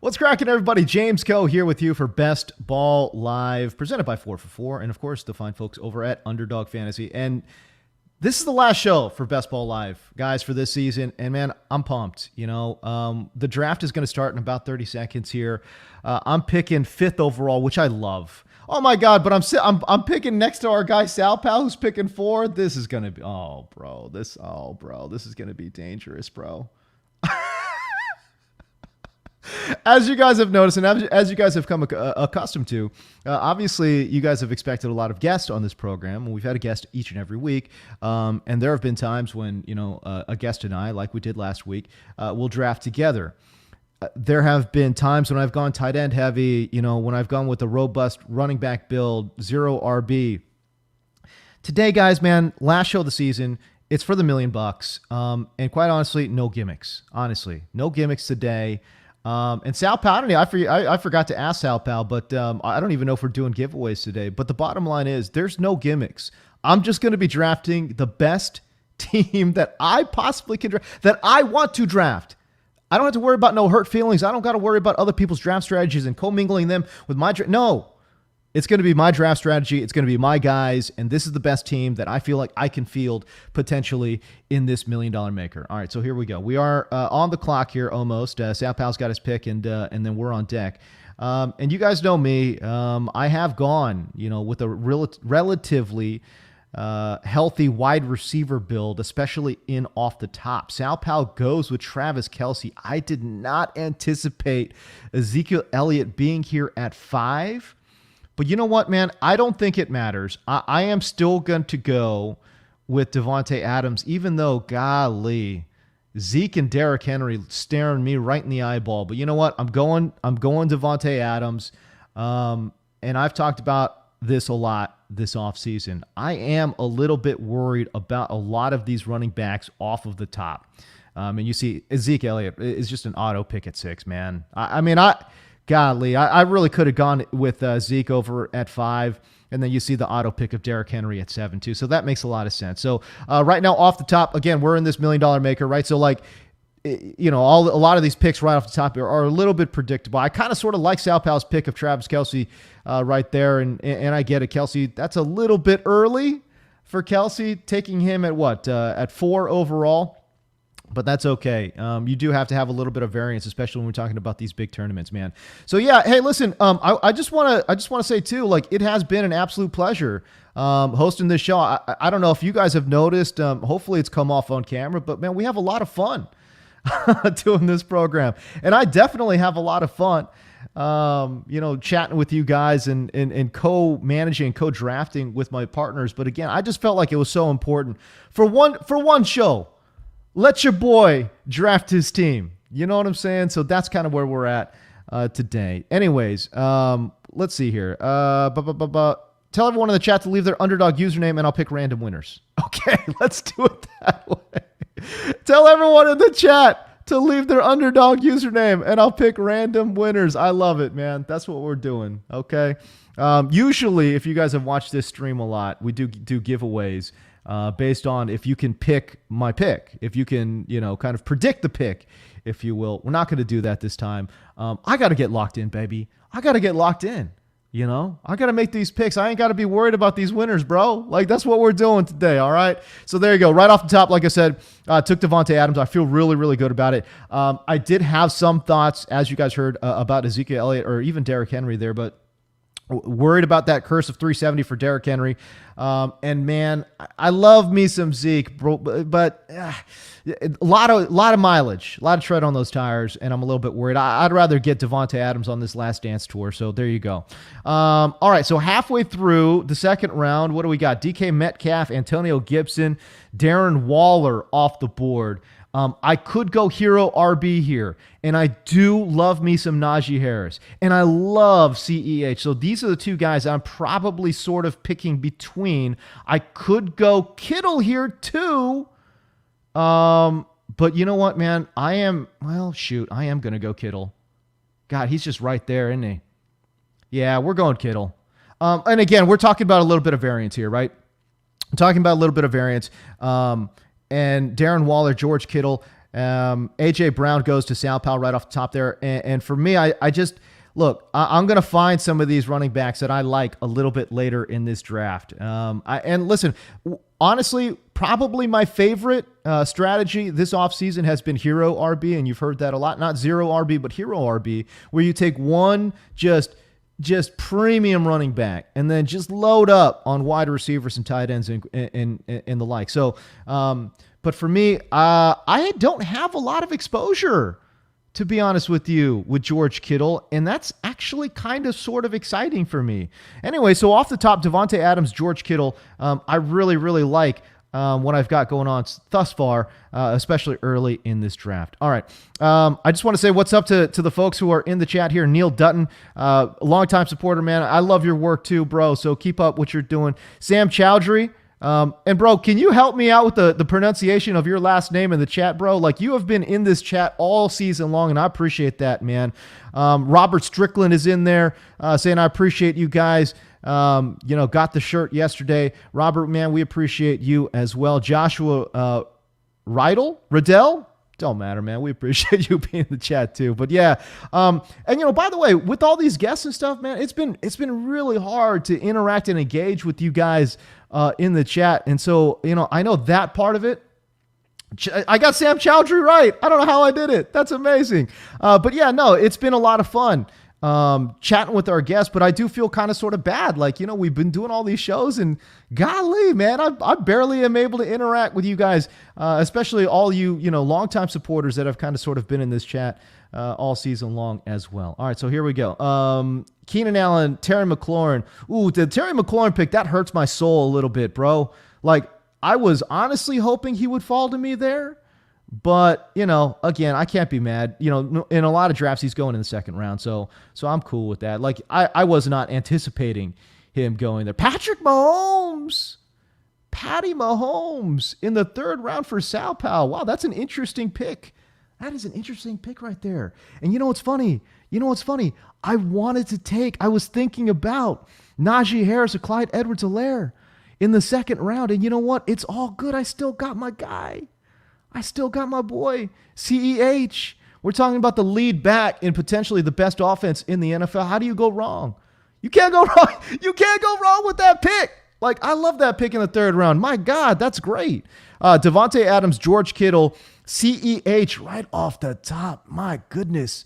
What's cracking, everybody? James Coe here with you for Best Ball Live, presented by 4for4, and of course the fine folks over at Underdog Fantasy. And this is the last show for Best Ball Live, guys, for this season. And man, I'm pumped. The draft is going to start in about 30 seconds here. I'm picking 5th overall, which I love. Oh my God! But I'm picking next to our guy Sal Pal, who's picking 4. This is gonna be this is gonna be dangerous, bro. As you guys have noticed, and as you guys have come accustomed to, obviously you guys have expected a lot of guests on this program. We've had a guest each and every week, and there have been times when a guest and I, like we did last week, will draft together. There have been times when I've gone tight end heavy, when I've gone with a robust running back build, 0 RB. Today, guys, man, last show of the season, it's for the $1 million. And quite honestly, no gimmicks. Honestly, no gimmicks today. And Sal Pal, I forgot to ask Sal Pal, but I don't even know if we're doing giveaways today. But the bottom line is there's no gimmicks. I'm just going to be drafting the best team that I possibly can draft, that I want to draft. I don't have to worry about no hurt feelings. I don't got to worry about other people's draft strategies and commingling them with my draft. No, it's going to be my draft strategy. It's going to be my guys, and this is the best team that I feel like I can field potentially in this $1 million maker. All right, so here we go. We are on the clock here almost. Sal Pal's got his pick, and then we're on deck. And you guys know me. I have gone, with a relatively healthy wide receiver build, especially in off the top. Sal Pal goes with Travis Kelce. I did not anticipate Ezekiel Elliott being here at 5. But you know what, man? I don't think it matters. I am still going to go with Davante Adams, even though, golly, Zeke and Derrick Henry staring me right in the eyeball. But you know what? I'm going Davante Adams. And I've talked about this a lot this offseason. I am a little bit worried about a lot of these running backs off of the top. And you see Ezekiel Elliott is just an auto pick at 6, man. I really could have gone with Zeke over at 5. And then you see the auto pick of Derrick Henry at 7 too. So that makes a lot of sense. So right now off the top, again, we're in this $1 million maker, right? So a lot of these picks right off the top are a little bit predictable. I kind of sort of like Sal Pal's pick of Travis Kelce right there. And I get it. Kelce, that's a little bit early for Kelce, taking him at 4 overall. But that's okay. You do have to have a little bit of variance, especially when we're talking about these big tournaments, man. So yeah, hey, listen. I just want to say too, it has been an absolute pleasure hosting this show. I don't know if you guys have noticed. Hopefully, it's come off on camera. But man, we have a lot of fun doing this program, and I definitely have a lot of fun. Chatting with you guys and co-managing, co-drafting with my partners. But again, I just felt like it was so important for one show. Let your boy draft his team. You know what I'm saying? So that's kind of where we're at today. Anyways, let's see here. Tell everyone in the chat to leave their Underdog username, and I'll pick random winners. Okay, let's do it that way. Tell everyone in the chat to leave their Underdog username, and I'll pick random winners. I love it, man. That's what we're doing, okay? Usually, if you guys have watched this stream a lot, we do giveaways. Based on if you can pick my pick, if you can, kind of predict the pick, if you will. We're not going to do that this time. I got to get locked in, baby. I got to get locked in. I got to make these picks. I ain't got to be worried about these winners, bro. That's what we're doing today, all right? So there you go. Right off the top, like I said, took Davante Adams. I feel really, really good about it. I did have some thoughts, as you guys heard, about Ezekiel Elliott or even Derrick Henry there, but worried about that curse of 370 for Derrick Henry. And man, I love me some Zeke, bro, but a lot of mileage, a lot of tread on those tires, and I'm a little bit worried. I'd rather get Davante Adams on this Last Dance tour. So there you go. All right, so halfway through the second round, what do we got? DK Metcalf, Antonio Gibson, Darren Waller off the board. I could go hero RB here, and I do love me some Najee Harris, and I love CEH. So these are the two guys I'm probably sort of picking between. I could go Kittle here too, but you know what, man? I am going to go Kittle. God, he's just right there, isn't he? Yeah, we're going Kittle. And again, we're talking about a little bit of variance here, right? I'm talking about a little bit of variance. And Darren Waller, George Kittle, AJ Brown goes to Sal Powell right off the top there. And for me, I just look, I'm going to find some of these running backs that I like a little bit later in this draft. And listen, honestly, probably my favorite strategy this offseason has been hero RB, and you've heard that a lot. Not zero RB, but hero RB, where you take one just premium running back and then just load up on wide receivers and tight ends and the like. So, but for me, I don't have a lot of exposure, to be honest with you, with George Kittle, and that's actually kind of sort of exciting for me. Anyway, so off the top, Davante Adams, George Kittle, I really, really like what I've got going on thus far, especially early in this draft. All right. I just want to say what's up to the folks who are in the chat here. Neil Dutton, longtime supporter, man. I love your work too, bro, so keep up what you're doing. Sam Chowdhury, and bro, can you help me out with the pronunciation of your last name in the chat, bro? Like, you have been in this chat all season long, and I appreciate that, man. Robert Strickland is in there saying, I appreciate you guys. Got the shirt yesterday. Robert, man, we appreciate you as well. Joshua Riddell? Don't matter, man. We appreciate you being in the chat too. But yeah, and by the way, with all these guests and stuff, man, it's been really hard to interact and engage with you guys in the chat. And so, I know that part of it. I got Sam Chowdhury right. I don't know how I did it. That's amazing. But yeah, no, it's been a lot of fun chatting with our guests, but I do feel kind of sort of bad. Like, we've been doing all these shows and golly, man, I barely am able to interact with you guys, especially all you, longtime supporters that have kind of sort of been in this chat all season long as well. All right, so here we go. Keenan Allen, Terry McLaurin. Ooh, the Terry McLaurin pick, that hurts my soul a little bit, bro. Like, I was honestly hoping he would fall to me there. But, again, I can't be mad. In a lot of drafts, he's going in the second round. So I'm cool with that. Like, I was not anticipating him going there. Patty Mahomes in the third round for Sal Powell. Wow, that's an interesting pick. That is an interesting pick right there. And you know what's funny? I was thinking about Najee Harris or Clyde Edwards-Helaire in the second round. And you know what? It's all good. I still got my guy. I still got my boy, CEH. We're talking about the lead back in potentially the best offense in the NFL. How do you go wrong? You can't go wrong. You can't go wrong with that pick. Like, I love that pick in the third round. My God, that's great. Davante Adams, George Kittle, CEH right off the top. My goodness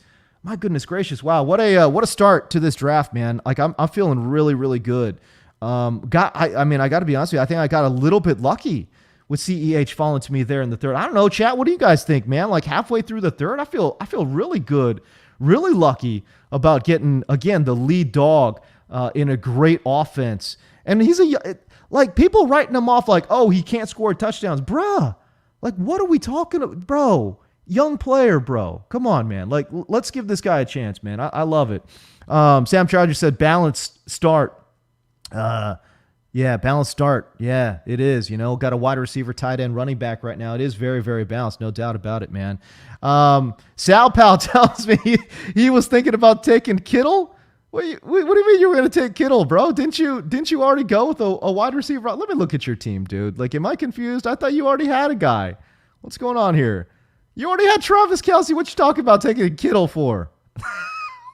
gracious. Wow, what a start to this draft, man. Like, I'm feeling really, really good. I got to be honest with you. I think I got a little bit lucky with CEH falling to me there in the third. I don't know, chat. What do you guys think, man? Like, halfway through the third, I feel really good, really lucky about getting, again, the lead dog in a great offense. And he's people writing him off like, oh, he can't score touchdowns. Bruh, like, what are we talking about? Bro, young player, bro. Come on, man. Like, let's give this guy a chance, man. I love it. Sam Charger said balanced start. Yeah, balanced start. Yeah, it is. Got a wide receiver, tight end, running back right now. It is very, very balanced. No doubt about it, man. Sal Powell tells me he was thinking about taking Kittle. What do you mean you were going to take Kittle, bro? Didn't you already go with a wide receiver? Let me look at your team, dude. Like, am I confused? I thought you already had a guy. What's going on here? You already had Travis Kelce. What you talking about taking Kittle for?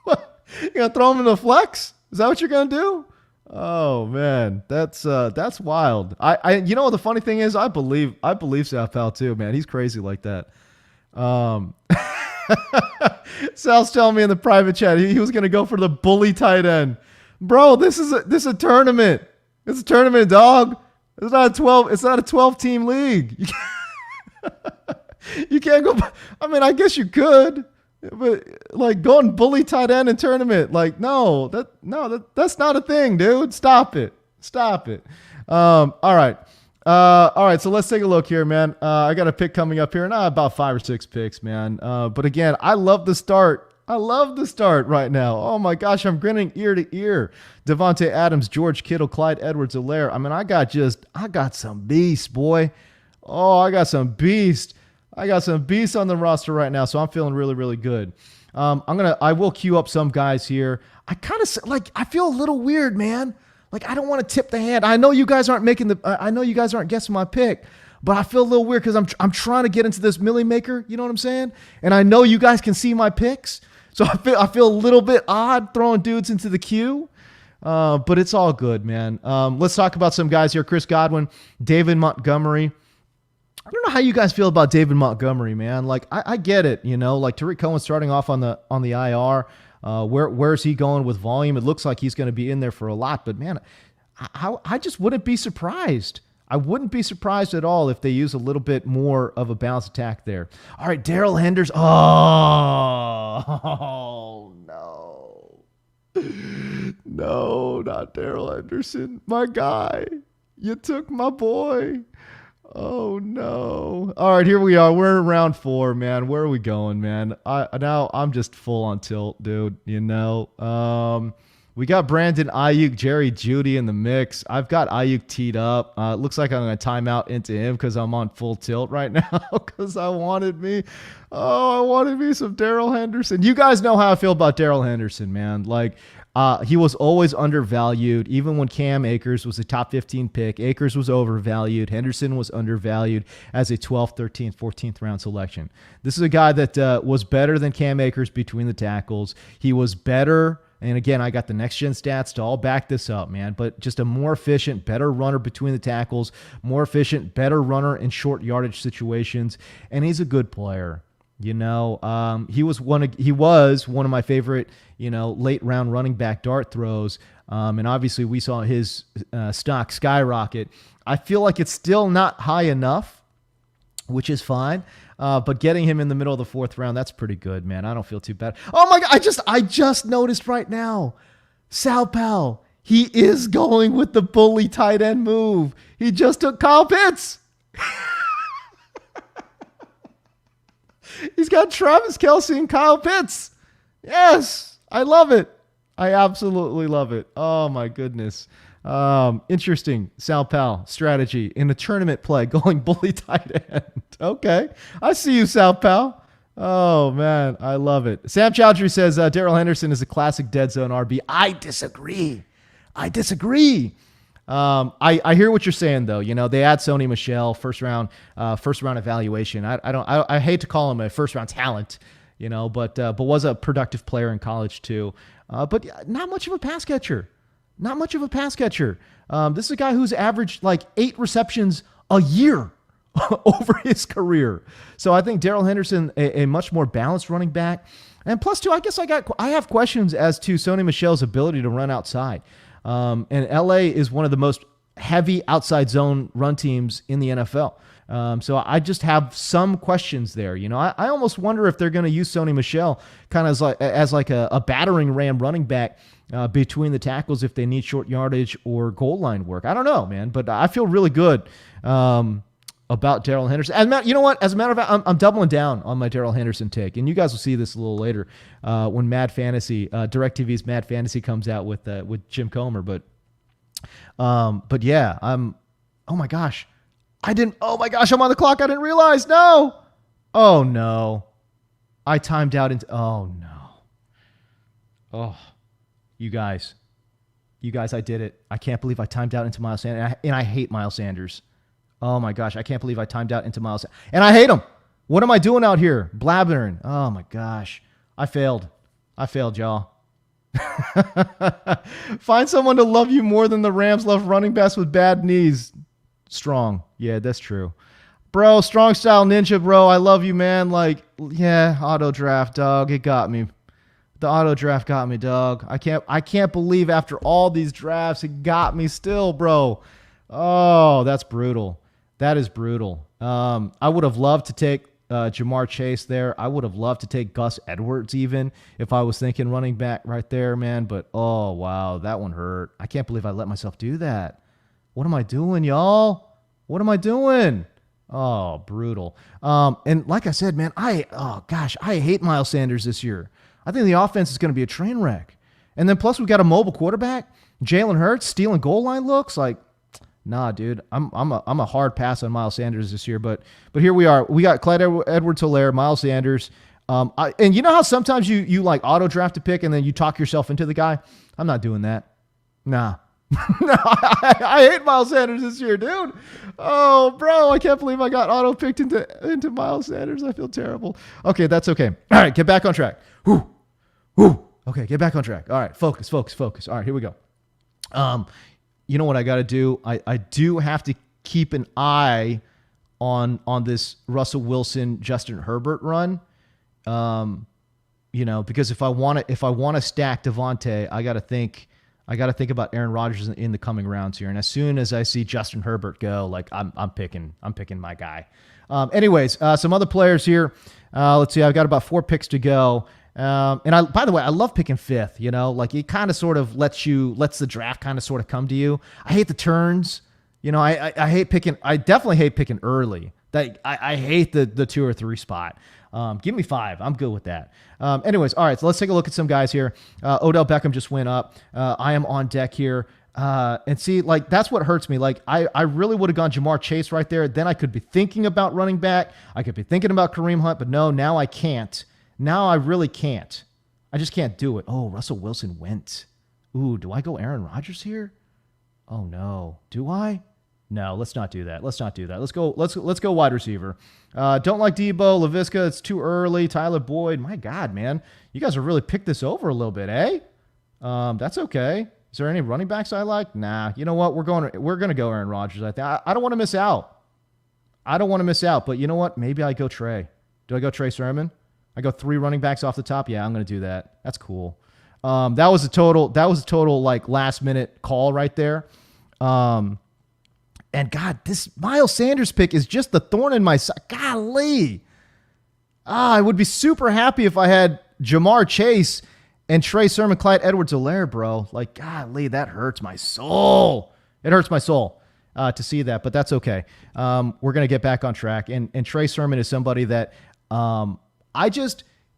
What? You going to throw him in the flex? Is that what you're going to do? Oh man, that's wild. The funny thing is, I believe Sal Powell too, man. He's crazy like that. Sal's telling me in the private chat he was gonna go for the bully tight end. Bro, this is a tournament. It's a tournament, dog. It's not a 12 team league. You can't go. I mean, I guess you could. But like going bully tight end in tournament, like that's not a thing, dude. Stop it. All right. So let's take a look here, man. I got a pick coming up here, and about 5 or 6 picks, man. But again, I love the start. Right now. Oh my gosh, I'm grinning ear to ear. Davante Adams, George Kittle, Clyde Edwards-Helaire. I mean, I got some beast, boy. Oh, I got some beast. On the roster right now, so I'm feeling really, really good. I will queue up some guys here. I feel a little weird, man. Like, I don't want to tip the hand. I know you guys aren't guessing my pick, but I feel a little weird because I'm trying to get into this Millie Maker. You know what I'm saying? And I know you guys can see my picks, so I feel a little bit odd throwing dudes into the queue. But it's all good, man. Let's talk about some guys here. Chris Godwin, David Montgomery. I don't know how you guys feel about David Montgomery, man. Like I get it, like Tarik Cohen starting off on the IR. Where's he going with volume? It looks like he's going to be in there for a lot, but man, I just wouldn't be surprised. I wouldn't be surprised at all if they use a little bit more of a balanced attack there. All right, Daryl Henderson. Oh, no. No, not Daryl Henderson. My guy. You took my boy. Oh, no. All right, here we are. We're in round 4, man. Where are we going, man? Now I'm just full on tilt, dude. We got Brandon Ayuk, Jerry Jeudy in the mix. I've got Ayuk teed up. It looks like I'm going to time out into him because I'm on full tilt right now because I wanted me some Daryl Henderson. You guys know how I feel about Daryl Henderson, man. Like, he was always undervalued. Even when Cam Akers was a top 15 pick, Akers was overvalued. Henderson was undervalued as a 12th, 13th, 14th round selection. This is a guy that was better than Cam Akers between the tackles. He was better. And again, I got the next-gen stats to all back this up, man. But just a more efficient, better runner between the tackles, more efficient, better runner in short yardage situations. And he's a good player. He was one of my favorite, late round running back dart throws. And obviously we saw his stock skyrocket. I feel like it's still not high enough, which is fine. But getting him in the middle of the 4th round, that's pretty good, man. I don't feel too bad. Oh my God. I just noticed right now, Sal Pal, he is going with the bully tight end move. He just took Kyle Pitts. He's got Travis Kelce and Kyle Pitts. Yes. I love it. I absolutely love it. Oh my goodness. Interesting Sal Pal strategy in a tournament play going bully tight end. Okay. I see you, Sal Pal. Oh man. I love it. Sam Chowdhury says, Daryl Henderson is a classic dead zone RB. I disagree. I hear what you're saying though. They add Sony Michel first round evaluation. I hate to call him a first round talent, but was a productive player in college too. But not much of a pass catcher. This is a guy who's averaged like 8 receptions a year over his career. So I think Daryl Henderson, a much more balanced running back. And plus two, I guess I have questions as to Sony Michel's ability to run outside. And LA is one of the most heavy outside zone run teams in the NFL. So I just have some questions there. I almost wonder if they're going to use Sony Michel kind of as like a battering ram running back between the tackles if they need short yardage or goal line work. I don't know, man, but I feel really good about Daryl Henderson. And you know what? As a matter of fact, I'm doubling down on my Daryl Henderson take, and you guys will see this a little later when Mad Fantasy, DirecTV's Mad Fantasy comes out with Jim Comer. But yeah, oh my gosh, I'm on the clock. I didn't realize. No. Oh no. I timed out oh no. Oh, you guys, I did it. I can't believe I timed out into Miles Sanders, and I hate Miles Sanders. Oh my gosh, I can't believe I timed out into Miles, and I hate him. What am I doing out here? Blabbering. Oh my gosh, I failed, y'all. Find someone to love you more than the Rams love running backs with bad knees. Strong. Yeah, that's true. Bro, strong style ninja, bro. I love you, man. Like, yeah, auto draft, dog. It got me. The auto draft got me, dog. I can't believe after all these drafts, it got me still, bro. Oh, that's brutal. That is brutal. I would have loved to take Jamar Chase there. I would have loved to take Gus Edwards even if I was thinking running back right there, man. But, oh, wow, that one hurt. I can't believe I let myself do that. What am I doing, y'all? What am I doing? Oh, brutal. And like I said, man, I hate Miles Sanders this year. I think the offense is going to be a train wreck. And then plus we got a mobile quarterback, Jalen Hurts stealing goal line looks like, nah, dude. I'm a hard pass on Miles Sanders this year. But here we are. We got Clyde Edwards-Helaire, Miles Sanders. And you know how sometimes you like auto draft a pick and then you talk yourself into the guy? I'm not doing that. Nah. No, I hate Miles Sanders this year, dude. Oh, bro, I can't believe I got auto picked into Miles Sanders. I feel terrible. Okay, that's okay. All right, get back on track. Whew. Okay, get back on track. All right, focus. All right, here we go. You know what I got to do? I do have to keep an eye on this Russell Wilson, Justin Herbert run. Because if I want to stack Devontae, I got to think about Aaron Rodgers in the coming rounds here. And as soon as I see Justin Herbert go, like I'm picking my guy. Anyways, some other players here. Let's see. I've got about 4 picks to go. And by the way, I love picking 5th, like it kind of sort of lets the draft kind of sort of come to you. I hate the turns. I hate picking. I definitely hate picking early. I hate the 2 or 3 spot. Give me 5. I'm good with that. Anyways, all right, so let's take a look at some guys here. Odell Beckham just went up. I am on deck here. And see, like, that's what hurts me. Like, I really would have gone Jamar Chase right there. Then I could be thinking about running back. I could be thinking about Kareem Hunt, but no, now I can't. Now I really can't. I just can't do it. Oh, Russell Wilson went. Ooh, do I go Aaron Rodgers here? Oh, no. Do I? No, let's not do that. Let's go wide receiver. Don't like Debo, LaVisca. It's too early. Tyler Boyd. My God, man. You guys have really picked this over a little bit, eh? That's okay. Is there any running backs I like? Nah. You know what? We're going to go Aaron Rodgers, I think. I don't want to miss out. But you know what? Maybe I go Trey. Do I go Trey Sherman? I go 3 running backs off the top. Yeah, I'm going to do that. That's cool. That was a total like last minute call right there. And God, this Miles Sanders pick is just the thorn in my side. Golly. I would be super happy if I had Jamar Chase and Trey Sherman, Clyde Edwards-Helaire, bro. Like, golly, that hurts my soul. It hurts my soul to see that, but that's okay. We're going to get back on track. And Trey Sherman is somebody that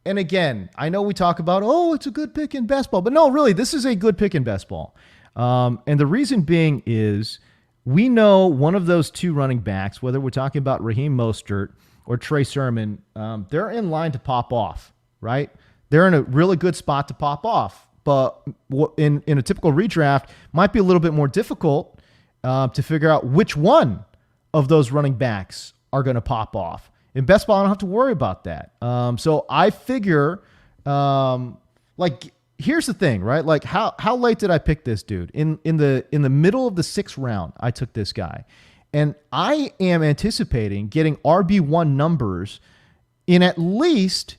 and again, I know we talk about, it's a good pick in best ball, but no, really, this is a good pick in best ball. And the reason being is we know one of those 2 running backs, whether we're talking about Raheem Mostert or Trey Sherman, they're in line to pop off, right? They're in a really good spot to pop off. But in a typical redraft, might be a little bit more difficult to figure out which one of those running backs are going to pop off. In best ball, I don't have to worry about that. So I figure, here's the thing, right? Like, how late did I pick this dude? In the middle of the 6th round, I took this guy, and I am anticipating getting RB1 numbers in at least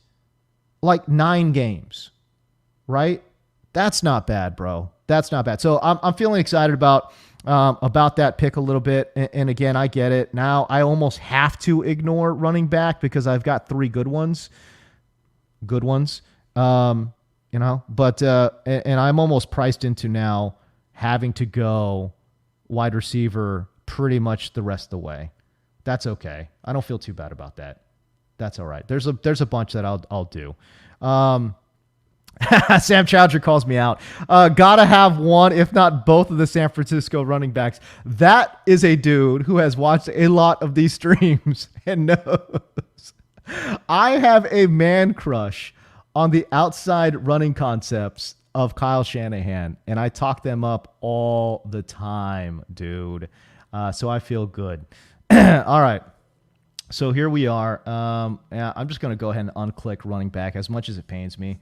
like 9 games, right? That's not bad, bro. That's not bad. So I'm feeling excited about that pick a little bit. And again, I get it. Now I almost have to ignore running back because I've got 3 good ones. But, and I'm almost priced into now having to go wide receiver pretty much the rest of the way. That's okay. I don't feel too bad about that. That's all right. There's a bunch that I'll do. Sam Chowdhury calls me out. Gotta have one, if not both, of the San Francisco running backs. That is a dude who has watched a lot of these streams and knows I have a man crush on the outside running concepts of Kyle Shanahan, and I talk them up all the time, dude. So I feel good. All right. So here we are. I'm just going to go ahead and unclick running back as much as it pains me.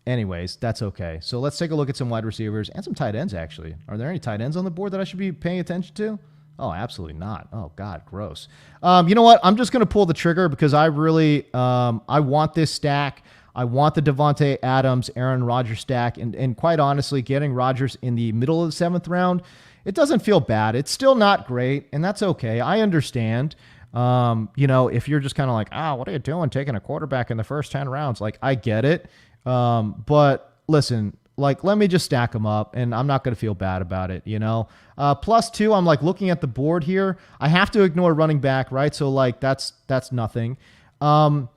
Anyways, that's okay. So let's take a look at some wide receivers and some tight ends, actually. Are there any tight ends on the board that I should be paying attention to? Oh, absolutely not. Oh, God, gross. You know what? I'm just going to pull the trigger because I really I want this stack. I want the Devontae Adams, Aaron Rodgers stack. And quite honestly, getting Rodgers in the middle of the 7th round, it doesn't feel bad. It's still not great, and that's okay. I understand. If you're just kind of like, what are you doing taking a quarterback in the first 10 rounds? Like, I get it. But listen, like, let me just stack them up and I'm not going to feel bad about it. +2, I'm like looking at the board here. I have to ignore running back, right? So like, that's nothing. And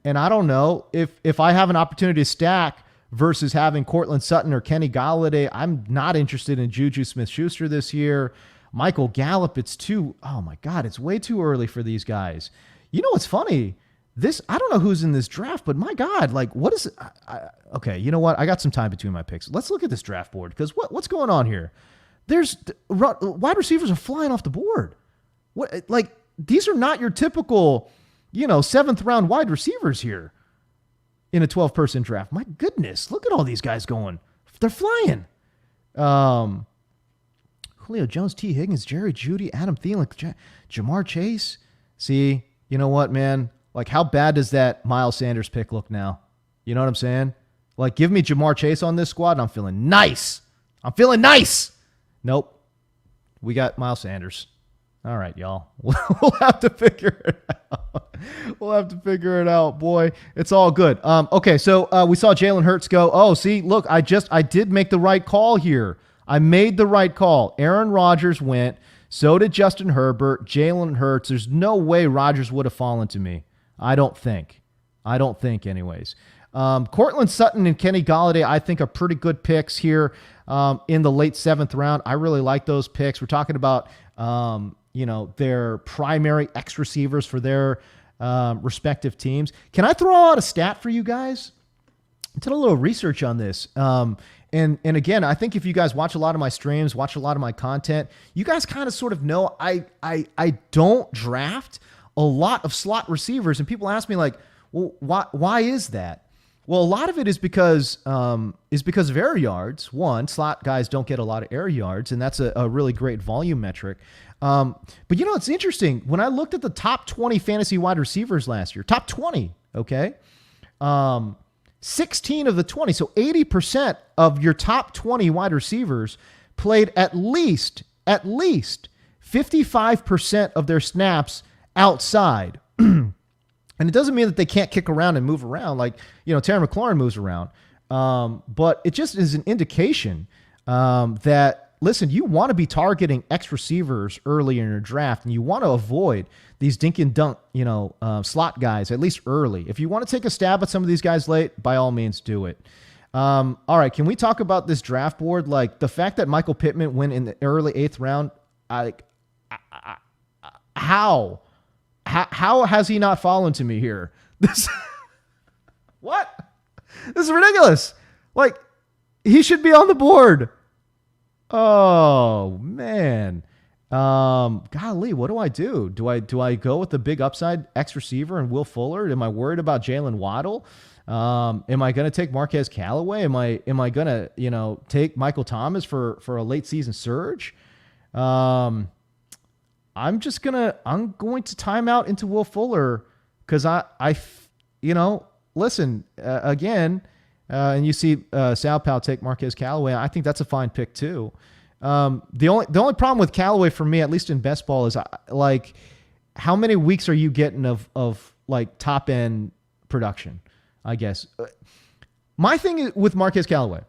I don't know if I have an opportunity to stack versus having Cortland Sutton or Kenny Golladay. I'm not interested in Juju Smith-Schuster this year. Michael Gallup, it's way too early for these guys. You know what's funny? I don't know who's in this draft, but my God, like, what is it? Okay, you know what? I got some time between my picks. Let's look at this draft board, because what's going on here? There's wide receivers are flying off the board. What, like, these are not your typical, 7th round wide receivers here in a 12-person draft. My goodness, look at all these guys going. They're flying. Julio Jones, T. Higgins, Jerry Jeudy, Adam Thielen, Jamar Chase. See, you know what, man? Like, how bad does that Miles Sanders pick look now? You know what I'm saying? Like, give me Jamar Chase on this squad, and I'm feeling nice. Nope. We got Miles Sanders. All right, y'all. We'll have to figure it out. Boy. It's all good. Okay, so we saw Jalen Hurts go. Oh, see, look, I did make the right call here. I made the right call. Aaron Rodgers went. So did Justin Herbert, Jalen Hurts. There's no way Rodgers would have fallen to me. I don't think anyways. Cortland Sutton and Kenny Golladay, I think, are pretty good picks here in the late 7th round. I really like those picks. We're talking about, their primary X receivers for their respective teams. Can I throw out a stat for you guys? I did a little research on this. And again, I think if you guys watch a lot of my streams, watch a lot of my content, you guys kind of sort of know I don't draft a lot of slot receivers. And people ask me, like, well, why is that? Well, a lot of it is because of air yards. One, slot guys don't get a lot of air yards, and that's a really great volume metric. But it's interesting. When I looked at the top 20 fantasy wide receivers last year, top 20, okay? 16 of the 20, so 80% of your top 20 wide receivers played at least 55% of their snaps outside. And it doesn't mean that they can't kick around and move around. Like, Terry McLaurin moves around. But it just is an indication that, listen, you want to be targeting X receivers early in your draft, and you want to avoid these dink and dunk, slot guys, at least early. If you want to take a stab at some of these guys late, by all means, do it. All right, can we talk about this draft board? Like, the fact that Michael Pittman went in the early 8th round, how has he not fallen to me here? What? This is ridiculous. Like, he should be on the board. Oh, man. Golly, what do I do? Do I go with the big upside X receiver and Will Fuller? Am I worried about Jalen Waddle? Am I going to take Marquez Callaway? Am I going to, take Michael Thomas for a late season surge? I'm going to time out into Will Fuller because listen, again, and you see Sal Pal take Marquez Callaway. I think that's a fine pick too. The only problem with Callaway for me, at least in best ball, is like, how many weeks are you getting of like top end production? I guess my thing with Marquez Callaway,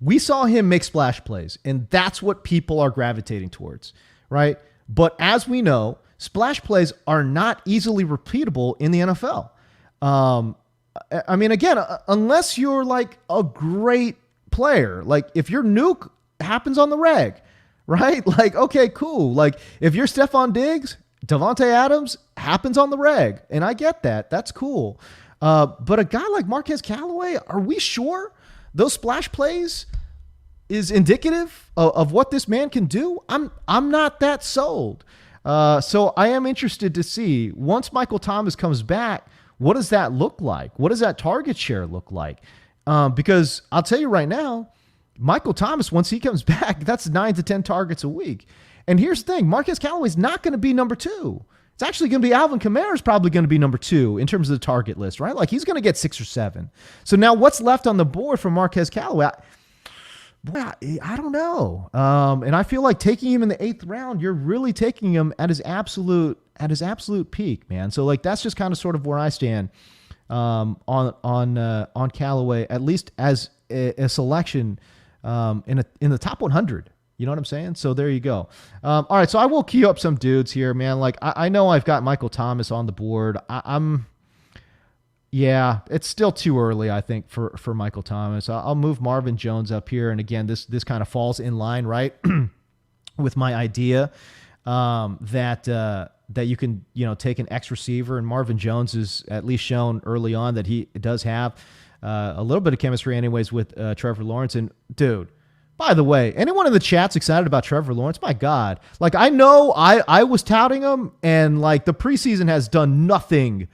we saw him make splash plays, and that's what people are gravitating towards, right? But as we know, splash plays are not easily repeatable in the NFL. I mean, again, unless you're like a great player, like if your nuke happens on the reg, right? Like, okay, cool. Like if you're Stephon Diggs, Devontae Adams happens on the reg, and I get that. That's cool. But a guy like Marquez Callaway, are we sure those splash plays is indicative of what this man can do? I'm not that sold. So I am interested to see, once Michael Thomas comes back, what does that look like? What does that target share look like? Because I'll tell you right now, Michael Thomas, once he comes back, that's 9 to 10 targets a week. And here's the thing, Marquez Callaway's not going to be number 2. It's actually going to be Alvin Kamara's probably going to be number 2 in terms of the target list, right? Like, he's going to get 6 or 7. So now what's left on the board for Marquez Callaway? I don't know. And I feel like taking him in the 8th round, you're really taking him at his absolute peak, man. So like, that's just kind of sort of where I stand on Callaway, at least as a selection in the top 100. You know what I'm saying? So there you go. All right, so I will key up some dudes here, man. Like, I know I've got Michael Thomas on the board. Yeah, it's still too early, I think, for Michael Thomas. I'll move Marvin Jones up here. And again, this kind of falls in line, right, with my idea that that you can, take an X receiver, and Marvin Jones is at least shown early on that he does have a little bit of chemistry anyways with Trevor Lawrence. And dude, by the way, anyone in the chat's excited about Trevor Lawrence? My God. Like, I know I was touting him, and like the preseason has done nothing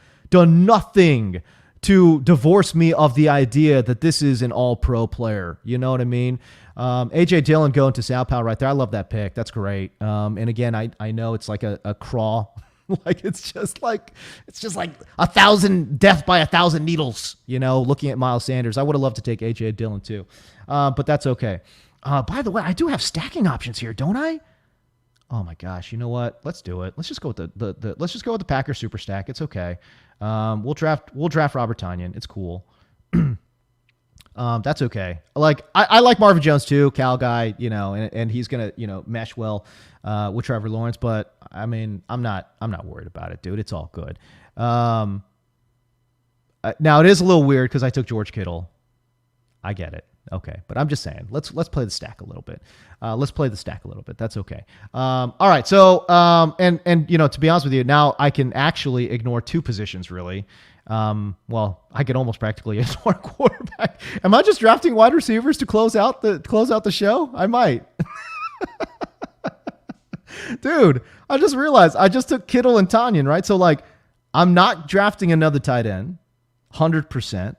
to divorce me of the idea that this is an all-pro player. You know what I mean? A.J. Dillon going to Sao Paulo right there. I love that pick. That's great. And again, I know it's like a crawl. Like, it's just like 1,000 death by 1,000 needles, looking at Miles Sanders. I would have loved to take A.J. Dillon too. But that's okay. By the way, I do have stacking options here, don't I? Oh my gosh. You know what? Let's do it. Let's just go with let's just go with the Packers super stack. It's okay. We'll draft Robert Tonyan. It's cool. That's okay. Like, I like Marvin Jones too, Cal guy, and he's gonna, mesh well with Trevor Lawrence. But I mean, I'm not worried about it, dude. It's all good. Now it is a little weird because I took George Kittle. I get it. Okay, but I'm just saying, let's play the stack a little bit. That's okay. All right. So, and to be honest with you, now I can actually ignore two positions really. Well, I could almost practically ignore quarterback. Am I just drafting wide receivers to close out the show? I might. Dude, I just realized I just took Kittle and Tonyan, right? So like, I'm not drafting another tight end, 100%.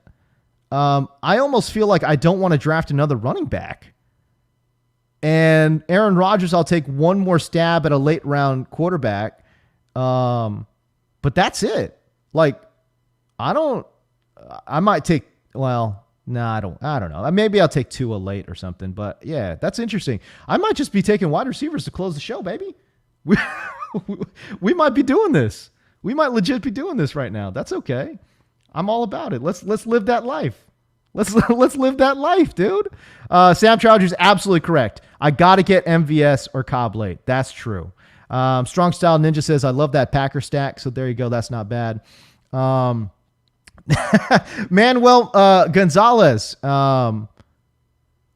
I almost feel like I don't want to draft another running back. And Aaron Rodgers, I'll take one more stab at a late round quarterback. But that's it. Like, I might take, well, no, I don't know. Maybe I'll take Tua late or something, but yeah, that's interesting. I might just be taking wide receivers to close the show, baby. We might be doing this. We might legit be doing this right now. That's okay. I'm all about it. Let's live that life. Let's live that life, dude. Sam Chowdhury's absolutely correct. I got to get MVS or Cobb late. That's true. Strong Style Ninja says, I love that Packer stack. So there you go. That's not bad. Manuel Gonzalez.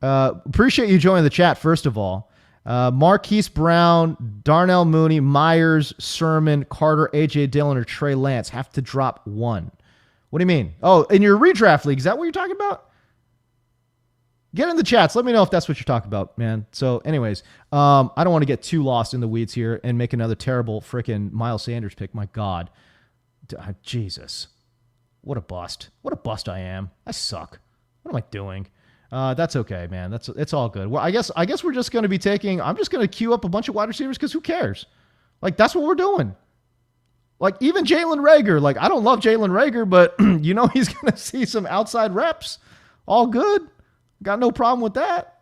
Appreciate you joining the chat, first of all. Marquise Brown, Darnell Mooney, Myers, Sermon, Carter, A.J. Dillon, or Trey Lance have to drop one. What do you mean? Oh, in your redraft league, is that what you're talking about? Get in the chats. Let me know if that's what you're talking about, man. So anyways, I don't want to get too lost in the weeds here and make another terrible freaking Miles Sanders pick. My God. Jesus. What a bust. What a bust I am. I suck. What am I doing? That's okay, man. It's all good. Well, I guess we're just going to be I'm just going to queue up a bunch of wide receivers because who cares? Like, that's what we're doing. Like, even Jalen Reagor, like, I don't love Jalen Reagor, but he's going to see some outside reps. All good. Got no problem with that.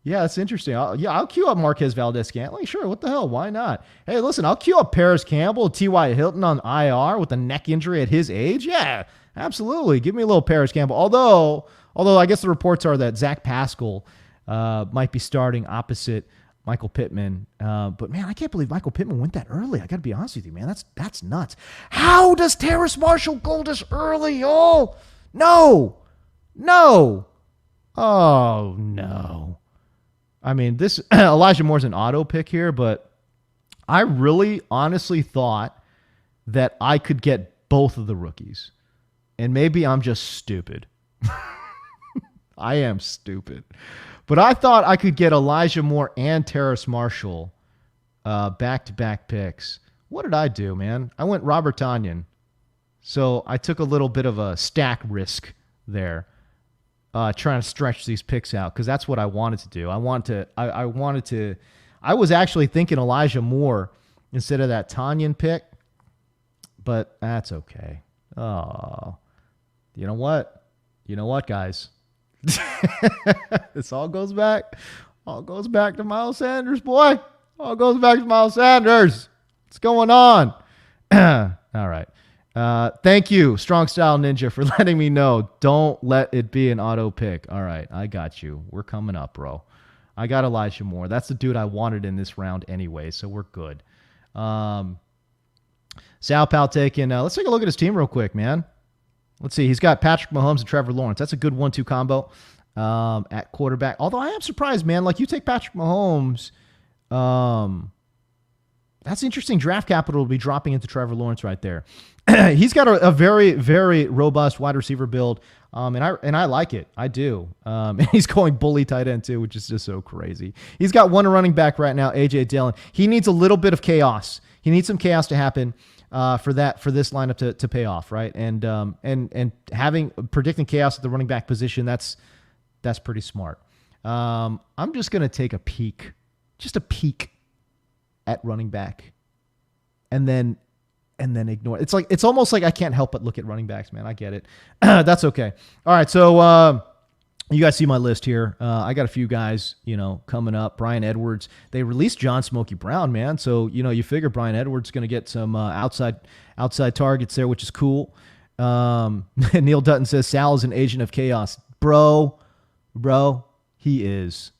Yeah, it's interesting. I'll queue up Marquez Valdez-Scantling. Sure, what the hell? Why not? Hey, listen, I'll queue up Paris Campbell, T.Y. Hilton on IR with a neck injury at his age. Yeah, absolutely. Give me a little Paris Campbell. Although I guess the reports are that Zach Pascal might be starting opposite Michael Pittman. But, man, I can't believe Michael Pittman went that early. I got to be honest with you, man. That's nuts. How does Terrace Marshall go this early? Oh, no. Oh, no. I mean, this Elijah Moore's an auto pick here, but I really honestly thought that I could get both of the rookies. And maybe I'm just stupid. I am stupid. But I thought I could get Elijah Moore and Terrace Marshall back-to-back picks. What did I do, man? I went Robert Tonyan. So I took a little bit of a stack risk there, trying to stretch these picks out, because that's what I wanted to do. I was actually thinking Elijah Moore instead of that Tonyan pick, but that's okay. Oh, you know what? Guys? This all goes back to Miles Sanders, boy. All goes back to Miles Sanders. What's going on? All right. Thank you, Strong Style Ninja, for letting me know. Don't let it be an auto pick. All right, I got you. We're coming up, bro. I got Elijah Moore. That's the dude I wanted in this round anyway, so we're good. Sal Pal taking, let's take a look at his team real quick, man. Let's see. He's got Patrick Mahomes and Trevor Lawrence. That's a good 1-2 combo at quarterback. Although I am surprised, man. Like, you take Patrick Mahomes. That's interesting. Draft capital will be dropping into Trevor Lawrence right there. He's got a very, very robust wide receiver build, and I like it. I do. And he's going bully tight end too, which is just so crazy. He's got one running back right now, A.J. Dillon. He needs a little bit of chaos. He needs some chaos to happen for this lineup to pay off, right? And predicting chaos at the running back position, that's pretty smart. I'm just gonna take a peek at running back, and then ignore it. It's almost like I can't help but look at running backs, man. I get it. That's okay. All right, so you guys see my list here. I got a few guys, coming up. Bryan Edwards. They released John Smokey Brown, man. So you figure Bryan Edwards is going to get some outside targets there, which is cool. Neil Dutton says Sal is an agent of chaos, bro. He is,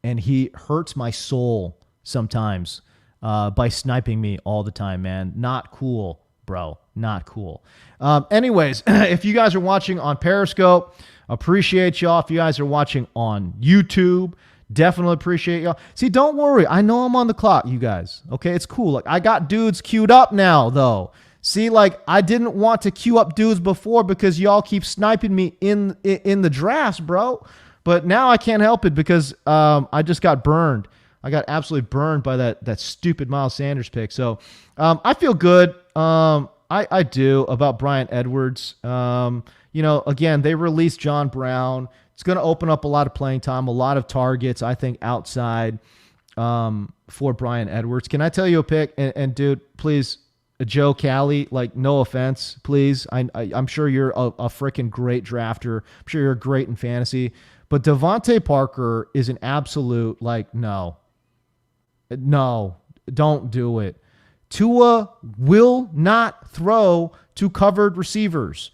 and he hurts my soul sometimes. By sniping me all the time, man. Not cool, bro. Not cool. Anyways, if you guys are watching on Periscope, appreciate y'all. If you guys are watching on YouTube, definitely appreciate y'all. See, don't worry. I know I'm on the clock, you guys. Okay, it's cool. Like, I got dudes queued up now, though. See, like, I didn't want to queue up dudes before because y'all keep sniping me in the drafts, bro. But now I can't help it because I just got burned. I got absolutely burned by that stupid Miles Sanders pick. So I feel good. I do about Bryan Edwards. Again, they released John Brown. It's going to open up a lot of playing time, a lot of targets, I think, outside for Bryan Edwards. Can I tell you a pick? And dude, please, Joe Cali, like, no offense, please. I'm sure you're a freaking great drafter. I'm sure you're great in fantasy. But Devontae Parker is an absolute, like, no, don't do it. Tua will not throw to covered receivers.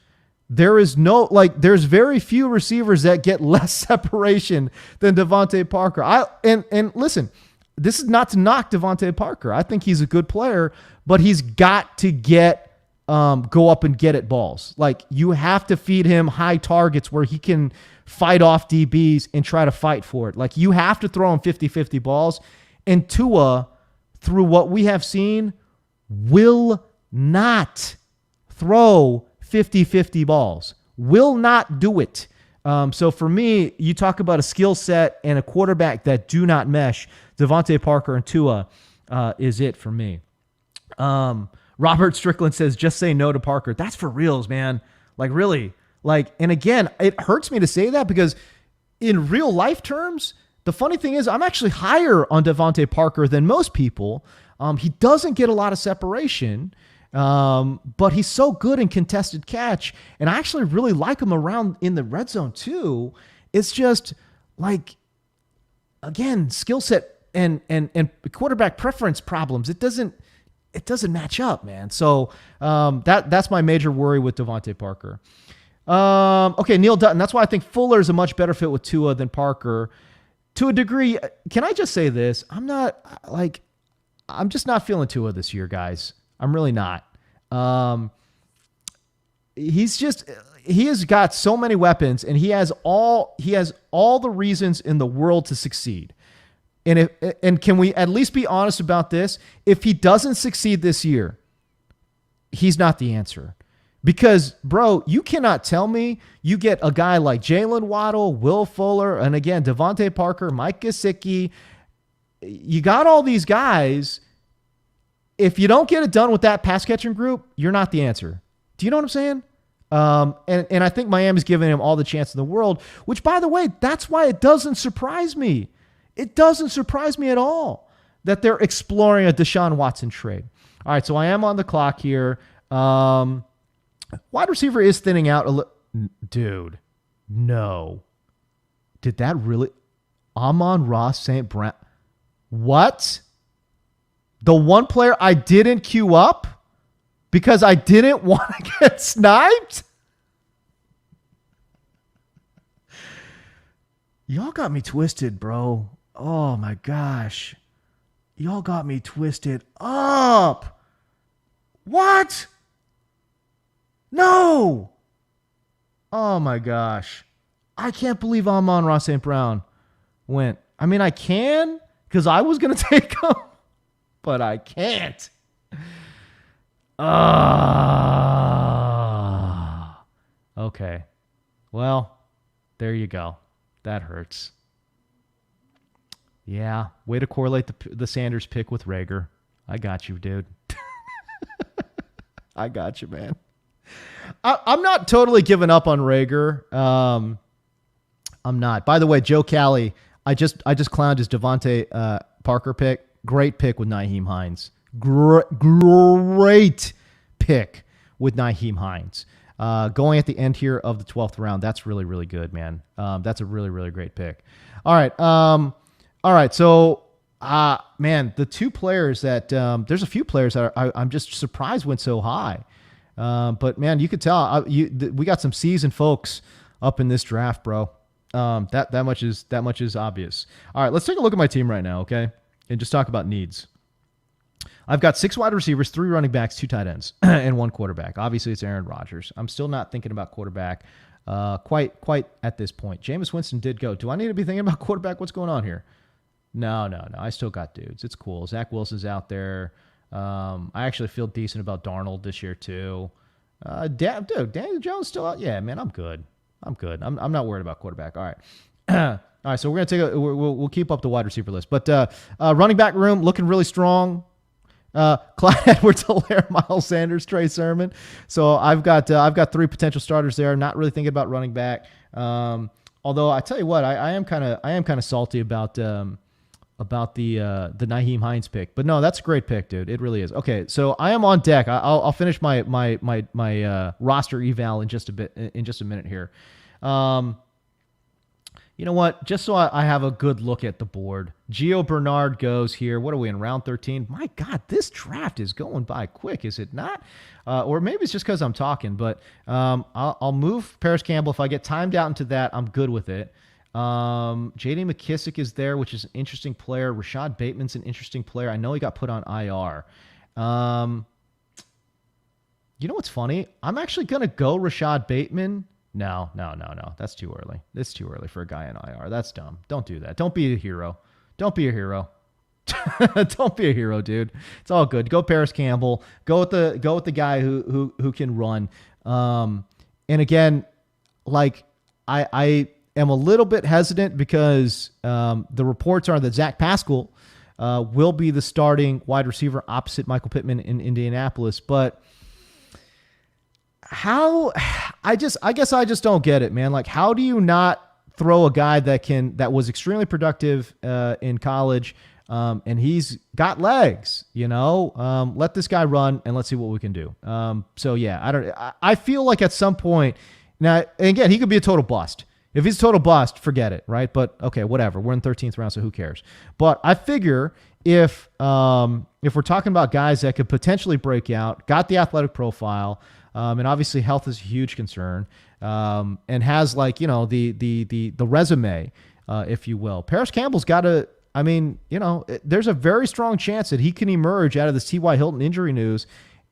There's very few receivers that get less separation than Devontae Parker. And listen, this is not to knock Devontae Parker. I think he's a good player, but he's got to go up and get it balls. Like, you have to feed him high targets where he can fight off DBs and try to fight for it. Like, you have to throw him 50-50 balls. And Tua, through what we have seen, will not throw 50-50 balls. Will not do it. So for me, you talk about a skill set and a quarterback that do not mesh. Devontae Parker and Tua is it for me. Robert Strickland says, just say no to Parker. That's for reals, man. Like, really. Like, and again, it hurts me to say that because in real life terms, the funny thing is I'm actually higher on Devontae Parker than most people. He doesn't get a lot of separation, but he's so good in contested catch, and I actually really like him around in the red zone too. It's just like, again, skill set and quarterback preference problems. It doesn't match up, man. So that's my major worry with Devontae Parker. Okay, Neil Dutton. That's why I think Fuller is a much better fit with Tua than Parker. To a degree, can I just say this? I'm just not feeling Tua this year, guys. I'm really not. He has got so many weapons, and he has all the reasons in the world to succeed. And can we at least be honest about this? If he doesn't succeed this year, he's not the answer. Because, bro, you cannot tell me you get a guy like Jalen Waddle, Will Fuller, and again, Devontae Parker, Mike Gesicki. You got all these guys. If you don't get it done with that pass catching group, you're not the answer. Do you know what I'm saying? And I think Miami's giving him all the chance in the world, which, by the way, that's why it doesn't surprise me. It doesn't surprise me at all that they're exploring a Deshaun Watson trade. All right, so I am on the clock here. Wide receiver is thinning out a little. Dude, no. Did that really? Amon-Ra St. Brown. What? The one player I didn't queue up because I didn't want to get sniped? Y'all got me twisted, bro. Oh, my gosh. Y'all got me twisted up. What? No. Oh, my gosh. I can't believe Amon-Ra St. Brown went. I mean, I can because I was going to take him. but I can't. Okay. Well, there you go. That hurts. Yeah, way to correlate the Sanders pick with Rager. I got you, dude. I got you, man. I'm not totally giving up on Rager. I'm not. By the way, Joe Cali, I just clowned his Devontae Parker pick. Great pick with Nyheim Hines. Great pick with Nyheim Hines. Going at the end here of the 12th round. That's really, really good, man. That's a really, really great pick. All right. So, man, the two players that there's a few players that I'm just surprised went so high. But man, you could tell we got some seasoned folks up in this draft, bro. That much is obvious. All right, let's take a look at my team right now, okay, and just talk about needs. I've got 6 wide receivers, 3 running backs, 2 tight ends, and 1 quarterback. Obviously, it's Aaron Rodgers. I'm still not thinking about quarterback quite at this point. Jameis Winston did go. Do I need to be thinking about quarterback? What's going on here? No. I still got dudes. It's cool. Zach Wilson's out there. I actually feel decent about Darnold this year too. Daniel Jones still out. Yeah, man, I'm good. I'm not worried about quarterback. All right. All right. So we're gonna we'll keep up the wide receiver list, but running back room looking really strong. Clyde Edwards-Helaire, Miles Sanders, Trey Sherman. So I've got 3 potential starters there. Not really thinking about running back. Although I tell you what, I am kind of salty about the Nyheim Hines pick. But no, that's a great pick, dude. It really is. Okay, so I am on deck. I'll finish my roster eval in just a minute here. You know what? Just so I have a good look at the board. Gio Bernard goes here. What are we in, round 13? My God, this draft is going by quick, is it not? Or maybe it's just because I'm talking, but I'll move Paris Campbell. If I get timed out into that, I'm good with it. J.D. McKissick is there, which is an interesting player. Rashad Bateman's an interesting player. I know he got put on IR. You know what's funny? I'm actually going to go Rashad Bateman. No. That's too early. It's too early for a guy in IR. That's dumb. Don't do that. Don't be a hero. Don't be a hero. Don't be a hero, dude. It's all good. Go Paris Campbell. Go with the guy who can run. And again, like I am a little bit hesitant because the reports are that Zach Pascal will be the starting wide receiver opposite Michael Pittman in Indianapolis, but I guess I just don't get it, man. Like, how do you not throw a guy that was extremely productive in college, and he's got legs, you know? Let this guy run and let's see what we can do. So yeah, I feel like at some point now, again, he could be a total bust. If he's a total bust, forget it, right? But okay, whatever. We're in 13th round, so who cares? But I figure if we're talking about guys that could potentially break out, got the athletic profile, and obviously health is a huge concern, and has, like, you know, the resume, if you will. Paris Campbell's got to, I mean, you know, there's a very strong chance that he can emerge out of the T.Y. Hilton injury news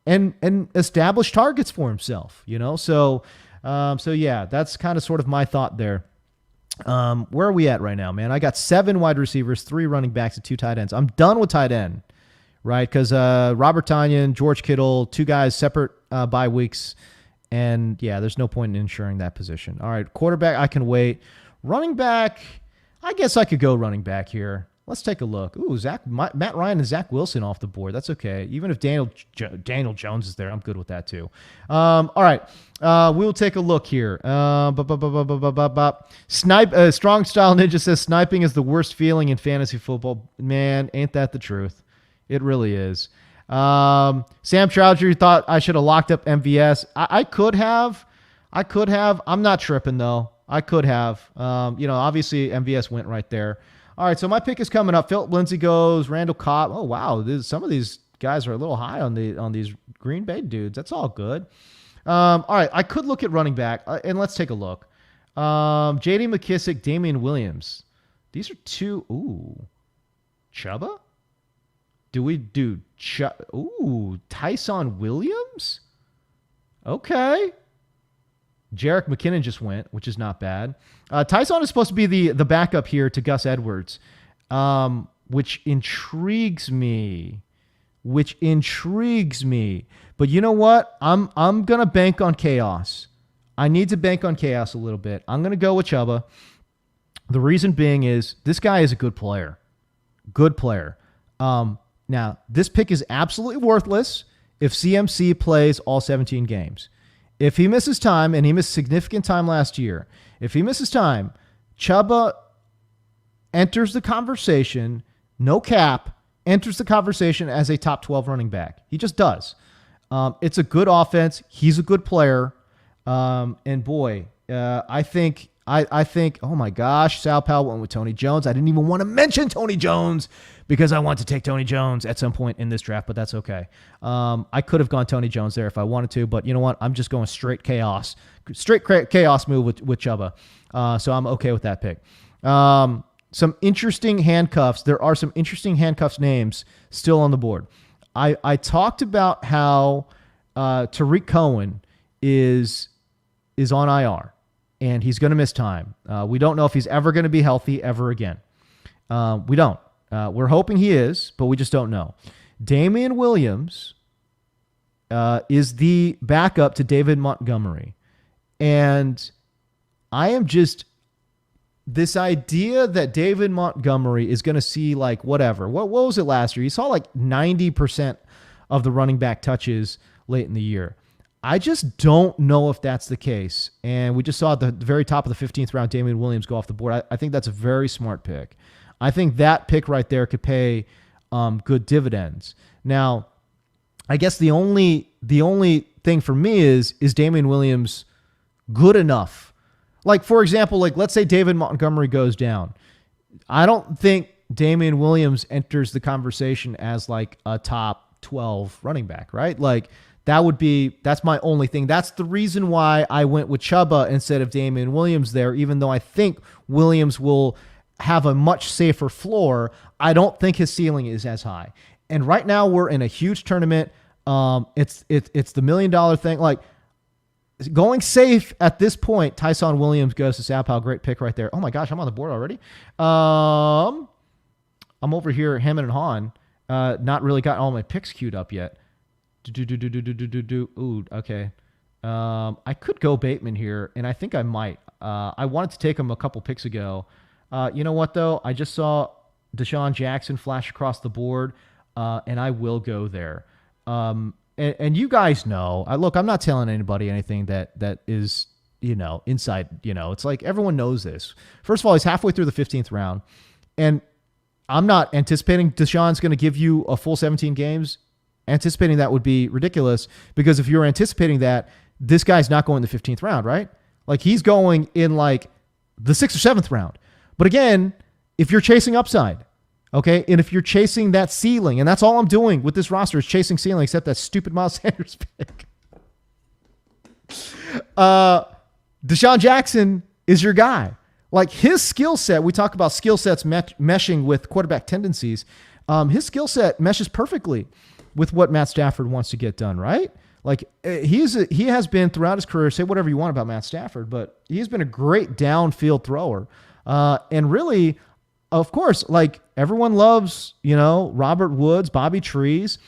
and establish targets for himself, you know? So yeah, that's kind of sort of my thought there. Where are we at right now, man? I got 7 wide receivers, 3 running backs, and 2 tight ends. I'm done with tight end, right? Because Robert Tonyan, George Kittle, 2 guys separate bye weeks, and yeah, there's no point in insuring that position. All right, quarterback, I can wait. Running back, I guess I could go running back here. Let's take a look. Ooh, Matt Ryan and Zach Wilson off the board. That's okay. Even if Daniel Jones is there, I'm good with that too. All right, we'll take a look here. Strong Style Ninja says sniping is the worst feeling in fantasy football. Man, ain't that the truth? It really is. Sam Troucher thought I should have locked up MVS. I could have. I'm not tripping though. I could have. You know, obviously MVS went right there. All right, so my pick is coming up. Philip Lindsay goes. Randall Cobb. Oh wow, some of these guys are a little high on these Green Bay dudes. That's all good. All right, I could look at running back, and let's take a look. J.D. McKissick, Damian Williams. These are 2. Ooh, Chuba. Do we do Tyson Williams? Okay. Jerick McKinnon just went, which is not bad. Tyson is supposed to be the backup here to Gus Edwards, which intrigues me. which intrigues me. But you know what? I'm going to bank on chaos. I need to bank on chaos a little bit. I'm going to go with Chuba. The reason being is this guy is a good player. Good player. Now, this pick is absolutely worthless if CMC plays all 17 games. If he misses time, and he missed significant time last year, if he misses time, Chuba enters the conversation, no cap, enters the conversation as a top 12 running back. He just does. It's a good offense. He's a good player. And boy, I think, oh my gosh, Sal Powell went with Tony Jones. I didn't even want to mention Tony Jones because I want to take Tony Jones at some point in this draft, but that's okay. I could have gone Tony Jones there if I wanted to, but you know what? I'm just going straight chaos move with Chuba. So I'm okay with that pick. Some interesting handcuffs. There are some interesting handcuffs names still on the board. I talked about how Tarik Cohen is on IR and he's going to miss time. We don't know if he's ever going to be healthy ever again. We don't. We're hoping he is, but we just don't know. Damian Williams is the backup to David Montgomery. And I am just, this idea that David Montgomery is going to see like whatever. What was it last year? He saw like 90% of the running back touches late in the year. I just don't know if that's the case. And we just saw at the very top of the 15th round, Damian Williams go off the board. I think that's a very smart pick. I think that pick right there could pay good dividends. Now, I guess the only thing for me is Damian Williams good enough? Like, for example, like let's say David Montgomery goes down. I don't think Damian Williams enters the conversation as like a top 12 running back, right? Like that's my only thing. That's the reason why I went with Chuba instead of Damian Williams there, even though I think Williams will have a much safer floor. I don't think his ceiling is as high. And right now we're in a huge tournament. It's the $1 million thing. Like going safe at this point, Tyson Williams goes to Sal Powell. Great pick right there. Oh my gosh, I'm on the board already. I'm over here, Hammond and Hahn. Not really got all my picks queued up yet. Ooh, okay. I could go Bateman here, and I think I might. I wanted to take him a couple picks ago. You know what, though? I just saw Desean Jackson flash across the board, and I will go there. And you guys know, look, I'm not telling anybody anything that is, inside, it's like everyone knows this. First of all, he's halfway through the 15th round, and I'm not anticipating Deshaun's going to give you a full 17 games. Anticipating that would be ridiculous, because if you're anticipating that, this guy's not going the 15th round, right? Like he's going in like the 6th or 7th round. But again, if you're chasing upside, okay, and if you're chasing that ceiling, and that's all I'm doing with this roster is chasing ceiling, except that stupid Miles Sanders pick. Desean Jackson is your guy. Like his skill set, we talk about skill sets meshing with quarterback tendencies. His skill set meshes perfectly with what Matt Stafford wants to get done, right? Like he has been throughout his career, say whatever you want about Matt Stafford, but he's been a great downfield thrower. And really, of course, like everyone loves, Robert Woods, Bobby Trees,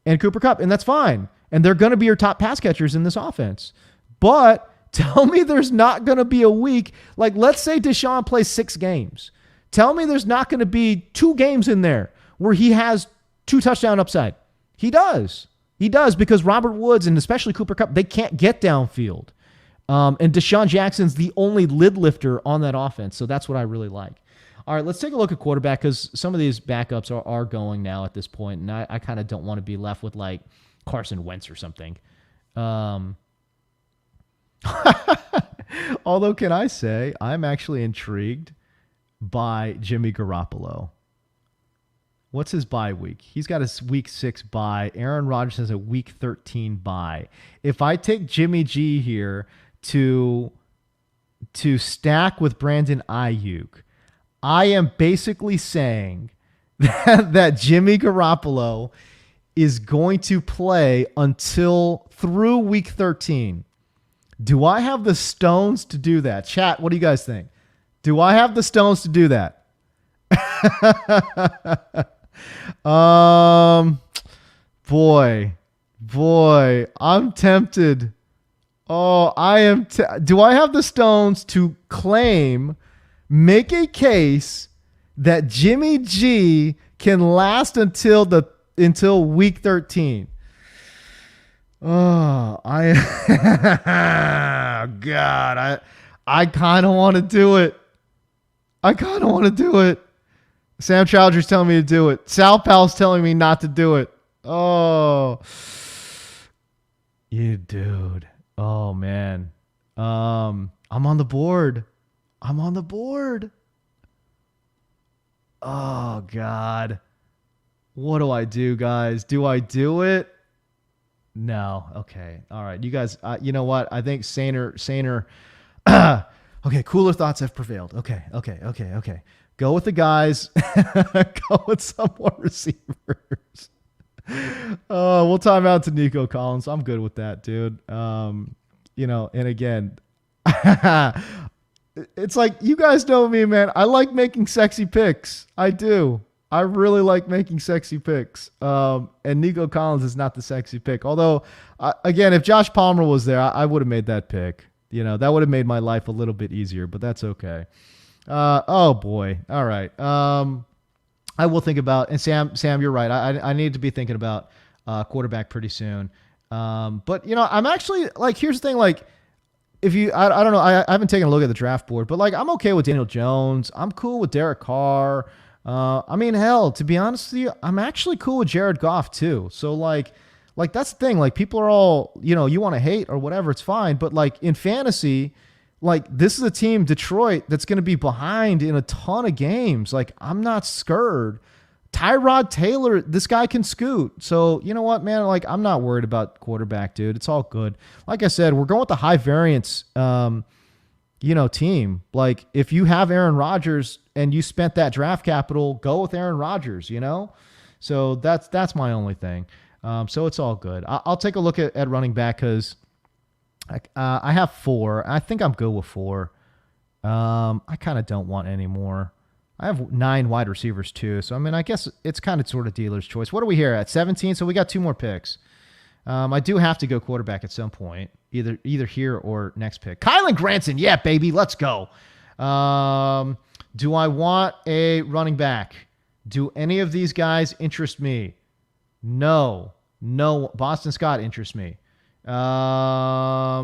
and Cooper Kupp, and that's fine. And they're going to be your top pass catchers in this offense. But tell me there's not going to be a week, like let's say Deshaun plays 6 games. Tell me there's not going to be 2 games in there where he has 2 touchdown upside. He does. He does, because Robert Woods and especially Cooper Kupp, they can't get downfield. And Desean Jackson's the only lid lifter on that offense. So that's what I really like. All right, let's take a look at quarterback, because some of these backups are going now at this point, and I kind of don't want to be left with like Carson Wentz or something. Although, can I say, I'm actually intrigued by Jimmy Garoppolo. What's his bye week? He's got a week 6 bye. Aaron Rodgers has a week 13 bye. If I take Jimmy G here to stack with Brandon Ayuk, I am basically saying that Jimmy Garoppolo is going to play through week 13. Do I have the stones to do that? Chat, what do you guys think? Do I have the stones to do that? Boy, I'm tempted. Oh, I am. Do I have the stones to make a case that Jimmy G can last until week 13? Oh, God, I kind of want to do it. Sam Chowdhury's telling me to do it. Sal Pal's telling me not to do it. Oh, you dude. Oh man. I'm on the board. Oh God. What do I do, guys? Do I do it? No. Okay. All right. You guys, you know what? I think saner. Okay. Cooler thoughts have prevailed. Okay. Go with the guys. Go with some more receivers. We'll time out to Nico Collins. I'm good with that, dude. And again, it's like, you guys know me, man. I like making sexy picks. I do. I really like making sexy picks. And Nico Collins is not the sexy pick. Although, again, if Josh Palmer was there, I would have made that pick. That would have made my life a little bit easier, but that's okay. Oh boy. All right. I will think about, and Sam, you're right. I need to be thinking about quarterback pretty soon. But I'm actually like, here's the thing. Like, if you, I don't know, I haven't taken a look at the draft board, but like, I'm okay with Daniel Jones. I'm cool with Derek Carr. Hell, to be honest with you, I'm actually cool with Jared Goff too. So like that's the thing. Like, people are all, you want to hate or whatever, it's fine. But like in fantasy, like, this is a team, Detroit, that's going to be behind in a ton of games. Like, I'm not scared. Tyrod Taylor, this guy can scoot. So, you know what, man? Like, I'm not worried about quarterback, dude. It's all good. Like I said, we're going with the high variance, team. Like, if you have Aaron Rodgers and you spent that draft capital, go with Aaron Rodgers, So that's my only thing. So it's all good. I'll take a look at running back because I have 4. I think I'm good with 4. I kind of don't want any more. I have 9 wide receivers too. So, I guess it's kind of sort of dealer's choice. What are we here at? 17? So we got 2 more picks. I do have to go quarterback at some point, either here or next pick. Kylan Granson. Yeah, baby. Let's go. Do I want a running back? Do any of these guys interest me? No. Boston Scott interests me. Samaje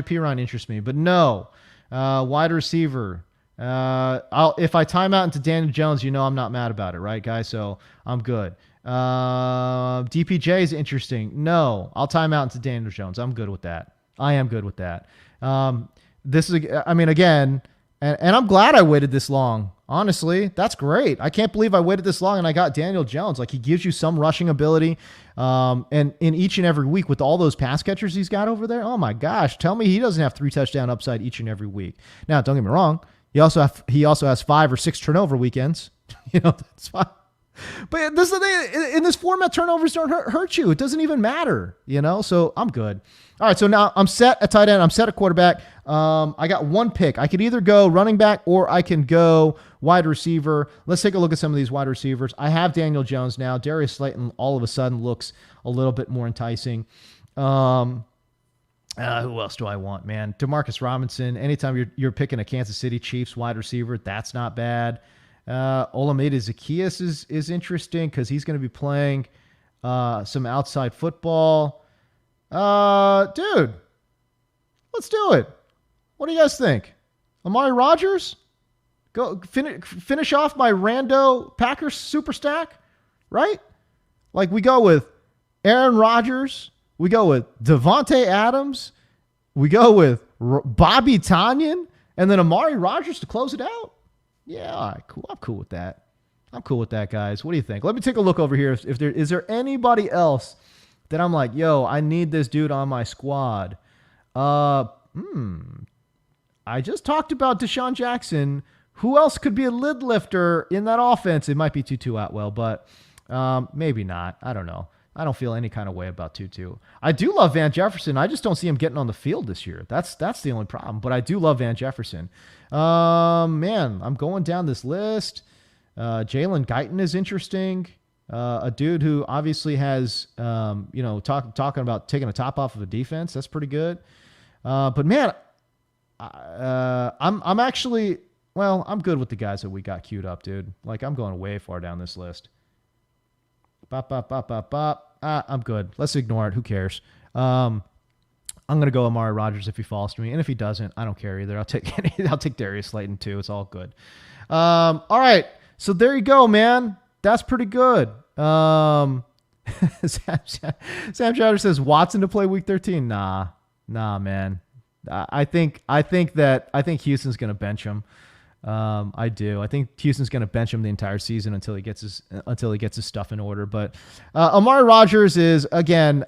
Perine interests me, but no. Wide receiver. If I time out into Daniel Jones, I'm not mad about it, right, guys? So I'm good. DPJ is interesting. No, I'll time out into Daniel Jones. I'm good with that. I am good with that. This is, again, and I'm glad I waited this long. Honestly, that's great. I can't believe I waited this long and I got Daniel Jones. Like, he gives you some rushing ability. And in each and every week with all those pass catchers he's got over there, oh my gosh, tell me he doesn't have 3 touchdown upside each and every week. Now, don't get me wrong. He also has 5 or 6 turnover weekends. That's fine. But this is the thing. In this format, turnovers don't hurt you. It doesn't even matter, So I'm good. All right, so now I'm set at tight end. I'm set at quarterback. I got 1 pick. I could either go running back or I can go wide receiver. Let's take a look at some of these wide receivers. I have Daniel Jones now. Darius Slayton all of a sudden looks a little bit more enticing. Who else do I want, man? Demarcus Robinson. Anytime you're picking a Kansas City Chiefs wide receiver, that's not bad. Olamide Zaccheaus is interesting because he's going to be playing some outside football. Dude, let's do it. What do you guys think? Amari Rogers? Go finish off my rando Packers super stack, right? Like, we go with Aaron Rodgers. We go with Devontae Adams. We go with Bobby Tonyan. And then Amari Rogers to close it out. Yeah, all right, cool. I'm cool with that. Guys. What do you think? Let me take a look over here. If there is anybody else that I'm like, yo, I need this dude on my squad. I just talked about Desean Jackson. Who else could be a lid lifter in that offense? It might be Tutu Atwell, but maybe not. I don't know. I don't feel any kind of way about Tutu. I do love Van Jefferson. I just don't see him getting on the field this year. That's the only problem. But I do love Van Jefferson. Man, I'm going down this list. Jalen Guyton is interesting. A dude who obviously has, talking about taking a top off of a defense. That's pretty good. But man, I'm actually, I'm good with the guys that we got queued up, dude. Like, I'm going way far down this list. Bop, bop, bop, bop, bop. I'm good. Let's ignore it. Who cares? I'm gonna go Omar Rogers if he falls to me, and if he doesn't, I don't care either. I'll take Darius Slayton too. It's all good. All right, so there you go, man. That's pretty good. Sam Chowder says Watson to play Week 13. Nah, man. I think Houston's gonna bench him. I do. I think Houston's going to bench him the entire season until he gets his stuff in order. But Amari Rogers is, again,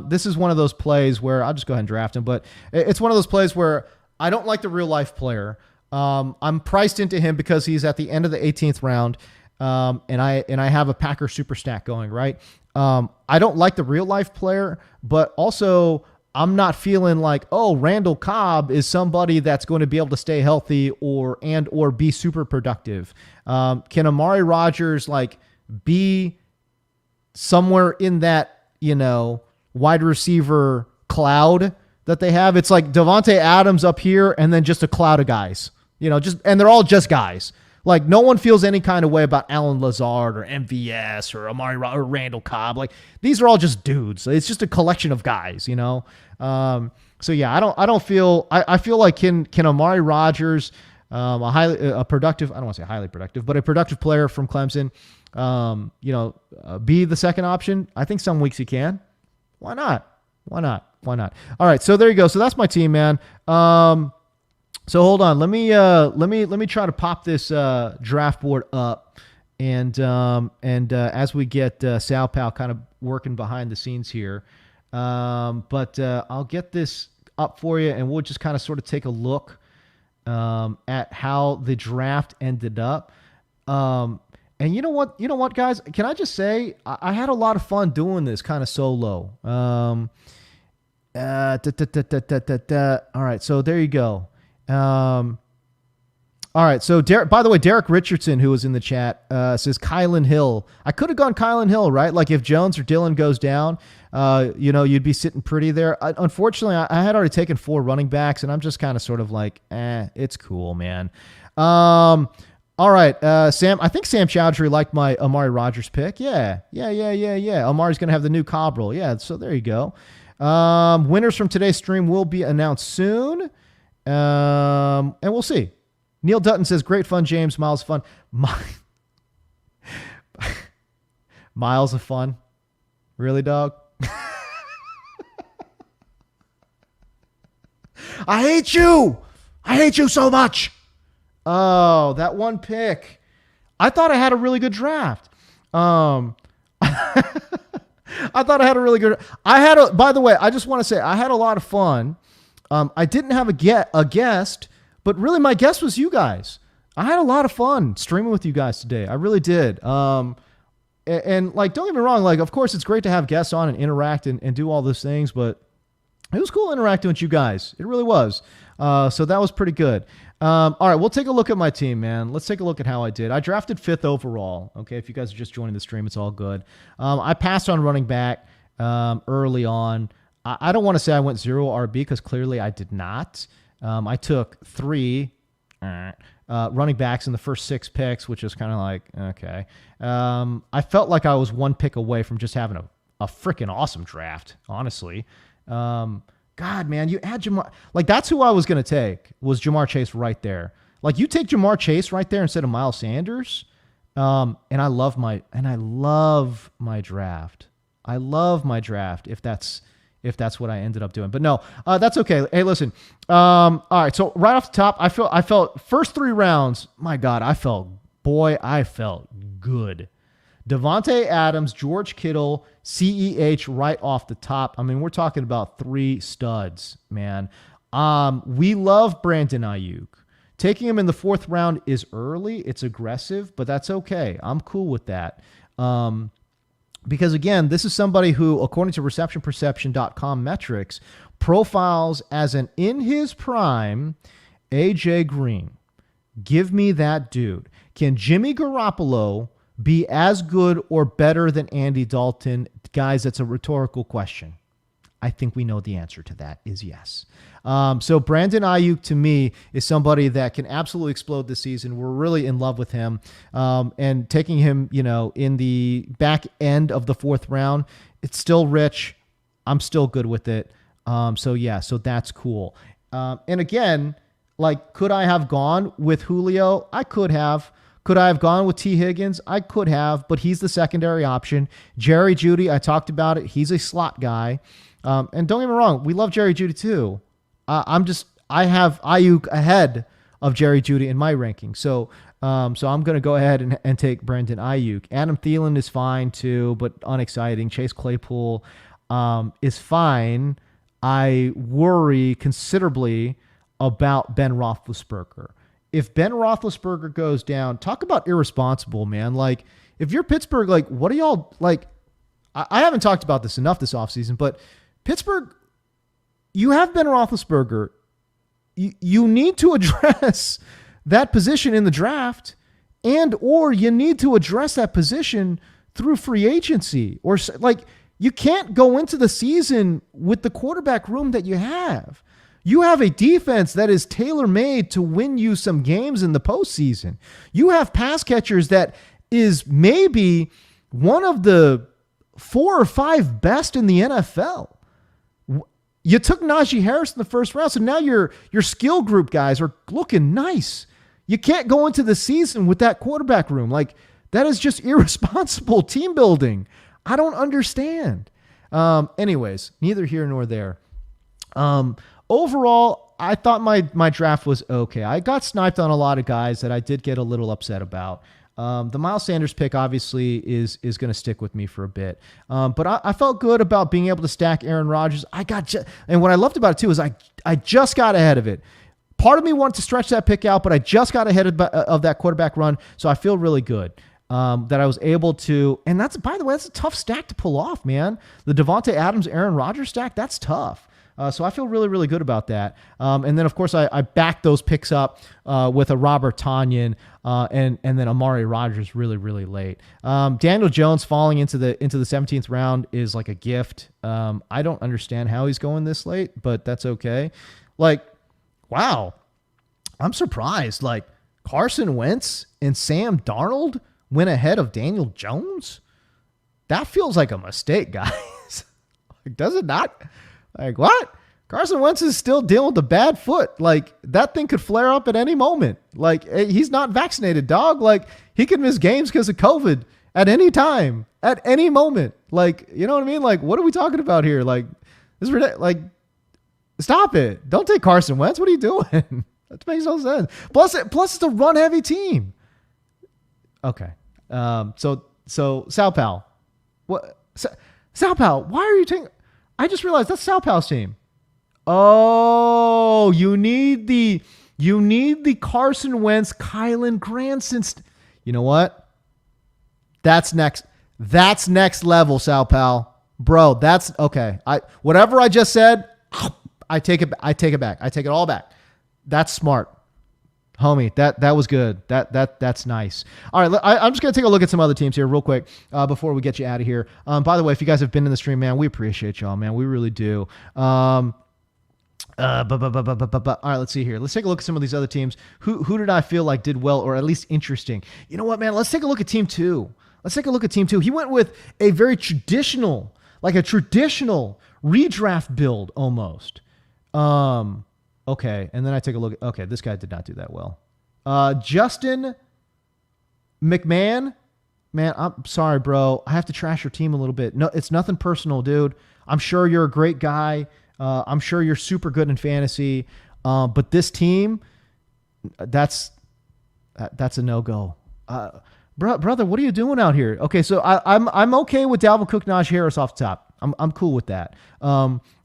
this is one of those plays where I'll just go ahead and draft him. But it's one of those plays where I don't like the real life player. I'm priced into him because he's at the end of the 18th round, and I have a Packer super stack going, right. I don't like the real life player, but also I'm not feeling like, oh, Randall Cobb is somebody that's going to be able to stay healthy or be super productive. Can Amari Rogers be somewhere in that, wide receiver cloud that they have? It's like Devontae Adams up here and then just a cloud of guys, and they're all just guys. Like, no one feels any kind of way about Alan Lazard or MVS or Amari or Randall Cobb. Like, these are all just dudes. It's just a collection of guys, So yeah, I feel like can Amari Rogers, a productive, I don't want to say highly productive, but a productive player from Clemson, be the second option? I think some weeks he can. Why not? All right, so there you go. So that's my team, man. So hold on. Let me try to pop this draft board up, and as we get Sal Pal kind of working behind the scenes here, but I'll get this up for you, and we'll just kind of sort of take a look at how the draft ended up. And you know what, guys? Can I just say I had a lot of fun doing this kind of solo. All right, so there you go. All right. So by the way, Derek Richardson, who was in the chat, says Kylan Hill. I could have gone Kylan Hill, right? Like, if Jones or Dillon goes down, you'd be sitting pretty there. Unfortunately, I had already taken 4 running backs, and I'm just kind of sort of like, it's cool, man. All right. Sam, I think Sam Chowdhury liked my Amari Rogers pick. Yeah. Amari's going to have the new Cobb role. Yeah. So there you go. Winners from today's stream will be announced soon. And we'll see. Neil Dutton says, great fun, James. Miles of fun. Miles of fun. Really, dog? I hate you. I hate you so much. Oh, that one pick. I thought I had a really good draft. I thought I had a really good. By the way, I just want to say I had a lot of fun. I didn't have a guest, but really my guest was you guys. I had a lot of fun streaming with you guys today. I really did. And don't get me wrong. Of course, it's great to have guests on and interact and do all those things, but it was cool interacting with you guys. It really was. So that was pretty good. All right, we'll take a look at my team, man. Let's take a look at how I did. I drafted 5th overall. Okay, if you guys are just joining the stream, it's all good. I passed on running back early on. I don't want to say I went 0 RB because clearly I did not. I took 3 running backs in the first 6 picks, which is kind of like, okay. I felt like I was 1 pick away from just having a freaking awesome draft, honestly. God, man, you add Jamar. That's who I was going to take, was Jamar Chase right there. You take Jamar Chase right there instead of Miles Sanders. And I love my draft. I love my draft if that's what I ended up doing. But no, that's okay. Hey, listen. All right. So right off the top, I felt first 3 rounds, my God, I felt good. Devontae Adams, George Kittle, CEH right off the top. I mean, we're talking about 3 studs, man. We love Brandon Ayuk. Taking him in the 4th round is early. It's aggressive, but that's okay. I'm cool with that. Because, again, this is somebody who, according to receptionperception.com metrics, profiles as an in his prime A.J. Green. Give me that dude. Can Jimmy Garoppolo be as good or better than Andy Dalton? Guys, that's a rhetorical question. I think we know the answer to that is yes. So Brandon Ayuk, to me, is somebody that can absolutely explode this season. We're really in love with him. And taking him, in the back end of the fourth round, it's still rich. I'm still good with it. So that's cool. And again, could I have gone with Julio? I could have. Could I have gone with T. Higgins? I could have, but he's the secondary option. Jerry Jeudy, I talked about it. He's a slot guy. And don't get me wrong, we love Jerry Jeudy too. I have Ayuk ahead of Jerry Jeudy in my ranking. So I'm going to go ahead and take Brandon Ayuk. Adam Thielen is fine too, but unexciting. Chase Claypool is fine. I worry considerably about Ben Roethlisberger. If Ben Roethlisberger goes down, talk about irresponsible, man. If you're Pittsburgh, what are y'all I haven't talked about this enough this offseason, but Pittsburgh, you have Ben Roethlisberger. You need to address that position in the draft, or you need to address that position through free agency. Or you can't go into the season with the quarterback room that you have. You have a defense that is tailor-made to win you some games in the postseason. You have pass catchers that is maybe one of the 4 or 5 best in the NFL. You took Najee Harris in the first round, so now your skill group guys are looking nice. You can't go into the season with that quarterback room. That is just irresponsible team building. I don't understand. Anyways, neither here nor there. Overall, I thought my draft was okay. I got sniped on a lot of guys that I did get a little upset about. The Miles Sanders pick obviously is going to stick with me for a bit. But I felt good about being able to stack Aaron Rodgers. And what I loved about it too is I just got ahead of it. Part of me wanted to stretch that pick out, but I just got ahead of that quarterback run. So I feel really good that I was able to. And by the way, that's a tough stack to pull off, man. The Devontae Adams, Aaron Rodgers stack, that's tough. So I feel really, really good about that. And then, of course, I backed those picks up with a Robert Tonyan and then Amari Rogers really, really late. Daniel Jones falling into the 17th round is like a gift. I don't understand how he's going this late, but that's okay. Wow, I'm surprised. Carson Wentz and Sam Darnold went ahead of Daniel Jones? That feels like a mistake, guys. Does it not? What? Carson Wentz is still dealing with a bad foot. That thing could flare up at any moment. He's not vaccinated, dog. He could miss games because of COVID at any time, at any moment. You know what I mean? What are we talking about here? This is stop it. Don't take Carson Wentz. What are you doing? That makes no sense. Plus it's a run-heavy team. Okay. So Sal Pal. What? Sal Pal, why are you taking... I just realized that's Sal Pal's team. Oh, you need the Carson Wentz, Kylan Granson. You know what? That's next level, Sal Pal. Bro, that's okay. Whatever I just said, I take it back. I take it all back. That's smart. Homie, that was good. That's nice. All right, I'm just going to take a look at some other teams here real quick before we get you out of here. By the way, if you guys have been in the stream, man, we appreciate y'all, man. We really do. All right, let's see here. Let's take a look at some of these other teams. Who did I feel like did well or at least interesting? You know what, man? Let's take a look at Team 2. He went with a very traditional, a traditional redraft build almost. Okay, and then I take a look. Okay, this guy did not do that well. Justin McMahon, man, I'm sorry, bro. I have to trash your team a little bit. No, it's nothing personal, dude. I'm sure you're a great guy. I'm sure you're super good in fantasy. But this team, that's a no-go. Brother, what are you doing out here? Okay, so I'm okay with Dalvin Cook, Najee Harris off the top. I'm cool with that.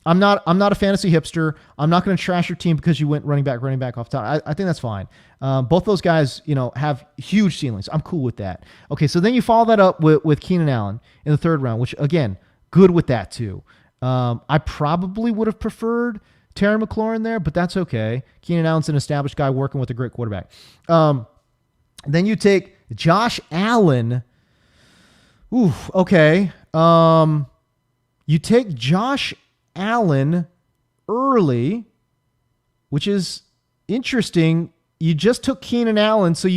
I'm not a fantasy hipster. I'm not going to trash your team because you went running back off the top. I think that's fine. Both those guys, have huge ceilings. I'm cool with that. Okay, so then you follow that up with Keenan Allen in the third round, which again, good with that too. I probably would have preferred Terry McLaurin there, but that's okay. Keenan Allen's an established guy working with a great quarterback. Then you take Josh Allen Ooh, okay. You take Josh Allen early, which is interesting. You just took Keenan Allen, so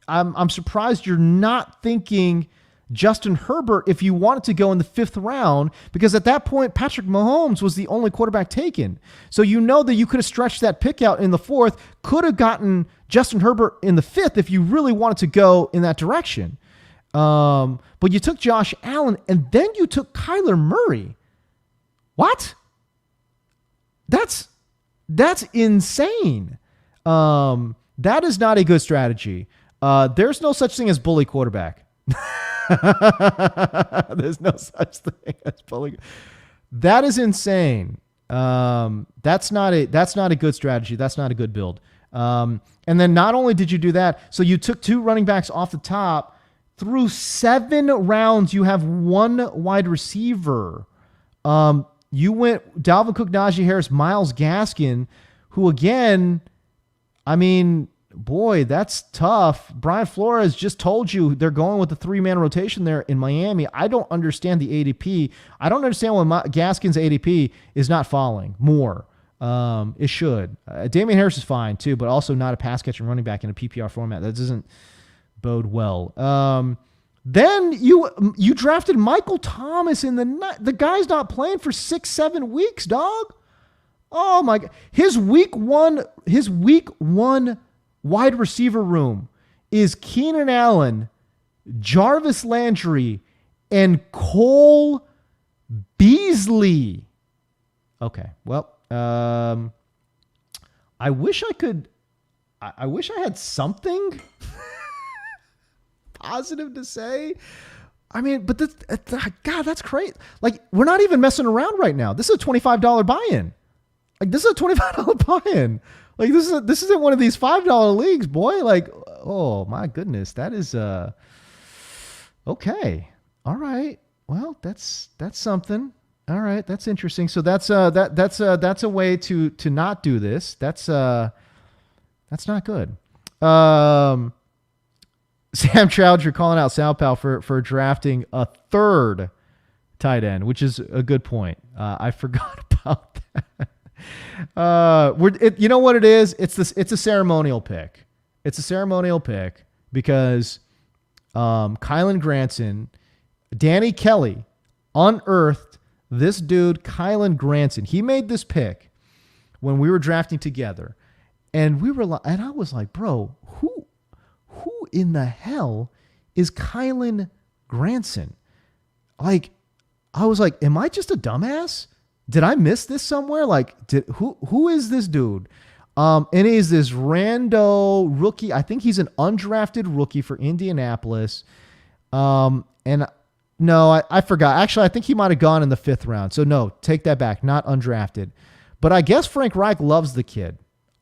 I'm surprised you're not thinking Justin Herbert if you wanted to go in the 5th round, because at that point Patrick Mahomes was the only quarterback taken. So you know that you could have stretched that pick out in the 4th, could have gotten Justin Herbert in the 5th if you really wanted to go in that direction. But you took Josh Allen and then you took Kyler Murray. What? That's insane. That is not a good strategy. There's no such thing as bully quarterback. There's no such thing as bully. That is insane. That's not a good strategy. That's not a good build. And then not only did you do that, so you took 2 running backs off the top. Through 7 rounds, you have 1 wide receiver. You went Dalvin Cook, Najee Harris, Myles Gaskin, who again, I mean, boy, that's tough. Brian Flores just told you they're going with the 3-man rotation there in Miami. I don't understand the ADP. I don't understand why Gaskin's ADP is not falling more. It should. Damian Harris is fine too, but also not a pass catching running back in a PPR format. That doesn't bode well. Then you drafted Michael Thomas in the guy's not playing for 6-7 weeks, dog. Oh my God. His week one wide receiver room is Keenan Allen, Jarvis Landry, and Cole Beasley. Okay. Well, I wish I had something positive to say. I mean, but God, that's great. Like, we're not even messing around right now. This is a $25 buy-in. Like, this is a $25 buy-in. Like, this isn't one of these $5 leagues, boy. Like, oh my goodness, that is okay. All right. Well, that's something. All right, that's interesting. So that's a way to not do this. That's not good. Sam Chowdhury calling out Sal Pal for drafting a 3rd tight end, which is a good point. I forgot about that. You know what it is? It's a ceremonial pick. It's a ceremonial pick because Kylen Granson, Danny Kelly unearthed this dude, Kylen Granson. He made this pick when we were drafting together, and I was like, bro, who in the hell is Kylen Granson? Like, I was like, am I just a dumbass? Did I miss this somewhere? Like, who is this dude? And he's this rando rookie. I think he's an undrafted rookie for Indianapolis. And no, I forgot. Actually, I think he might have gone in the 5th round. So no, take that back. Not undrafted. But I guess Frank Reich loves the kid.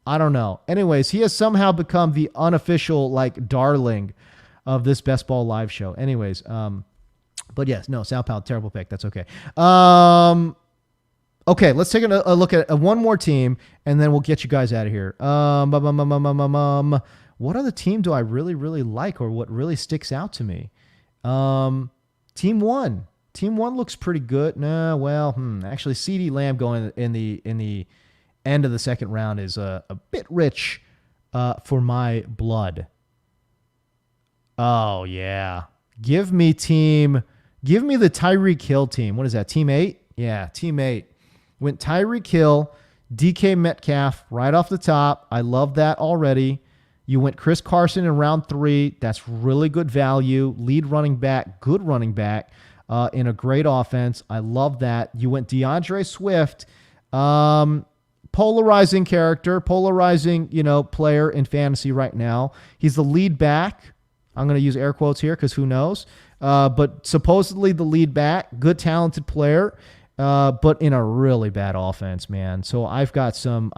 I don't know. Anyways, he has somehow become the unofficial, like, darling of this Best Ball Live show. Anyways, but yes, no, Sal Pal, terrible pick. That's okay. Okay, let's take a look at one more team, and then we'll get you guys out of here. What other team do I really, really like, or what really sticks out to me? Team 1. Team 1 looks pretty good. No, well, actually, CeeDee Lamb going in the end of the 2nd round is a bit rich for my blood. Oh, yeah. Give me the Tyreek Hill team. What is that, Team 8? Yeah, Team 8. Went Tyreek Hill, DK Metcalf right off the top. I love that already. You went Chris Carson in round 3. That's really good value. Lead running back, good running back in a great offense. I love that. You went Deandre Swift. Polarizing character, polarizing, player in fantasy right now. He's the lead back. I'm going to use air quotes here because who knows? But supposedly the lead back, good talented player, but in a really bad offense, man. So I've got some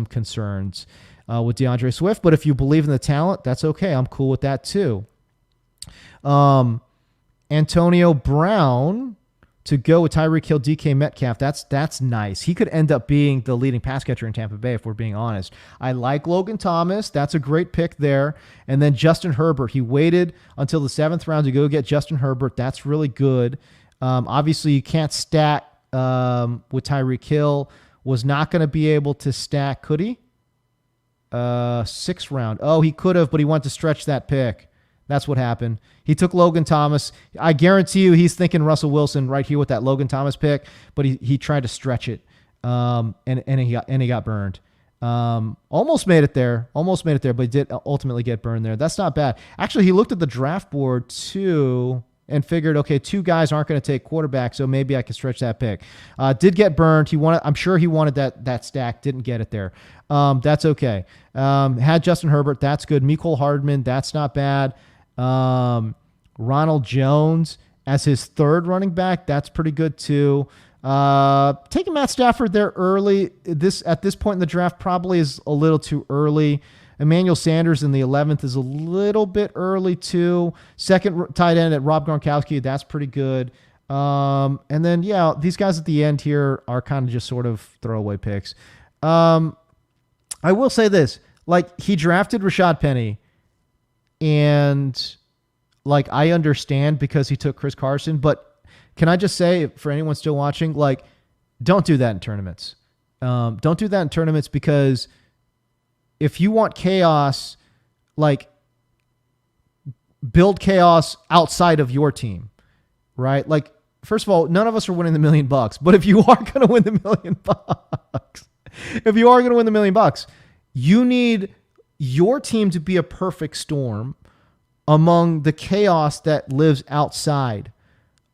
concerns with DeAndre Swift. But if you believe in the talent, that's okay. I'm cool with that too. Antonio Brown, to go with Tyreek Hill, DK Metcalf. That's nice. He could end up being the leading pass catcher in Tampa Bay if we're being honest. I like Logan Thomas. That's a great pick there. And then Justin Herbert. He waited until the 7th round to go get Justin Herbert. That's really good. Obviously, you can't stack with Tyreek Hill. Was not going to be able to stack, could he? 6th round. Oh, he could have, but he wanted to stretch that pick. That's what happened. He took Logan Thomas. I guarantee you he's thinking Russell Wilson right here with that Logan Thomas pick, but he tried to stretch it, and he got burned. Almost made it there, but he did ultimately get burned there. That's not bad. Actually, he looked at the draft board too and figured, okay, 2 guys aren't going to take quarterback, so maybe I can stretch that pick. Did get burned. I'm sure he wanted that stack. Didn't get it there. That's okay. Had Justin Herbert. That's good. Mecole Hardman. That's not bad. Ronald Jones as his 3rd running back. That's pretty good too. Taking Matt Stafford there early. At this point in the draft probably is a little too early. Emmanuel Sanders in the 11th is a little bit early too. 2nd tight end at Rob Gronkowski. That's pretty good. And then, these guys at the end here are kind of just sort of throwaway picks. I will say this, like he drafted Rashad Penny and like, I understand because he took Chris Carson, but can I just say for anyone still watching, like, don't do that in tournaments. Don't do that in tournaments because if you want chaos, like build chaos outside of your team, right? Like, first of all, none of us are winning the $1 million, but if you are going to win the $1 million, you need your team to be a perfect storm among the chaos that lives outside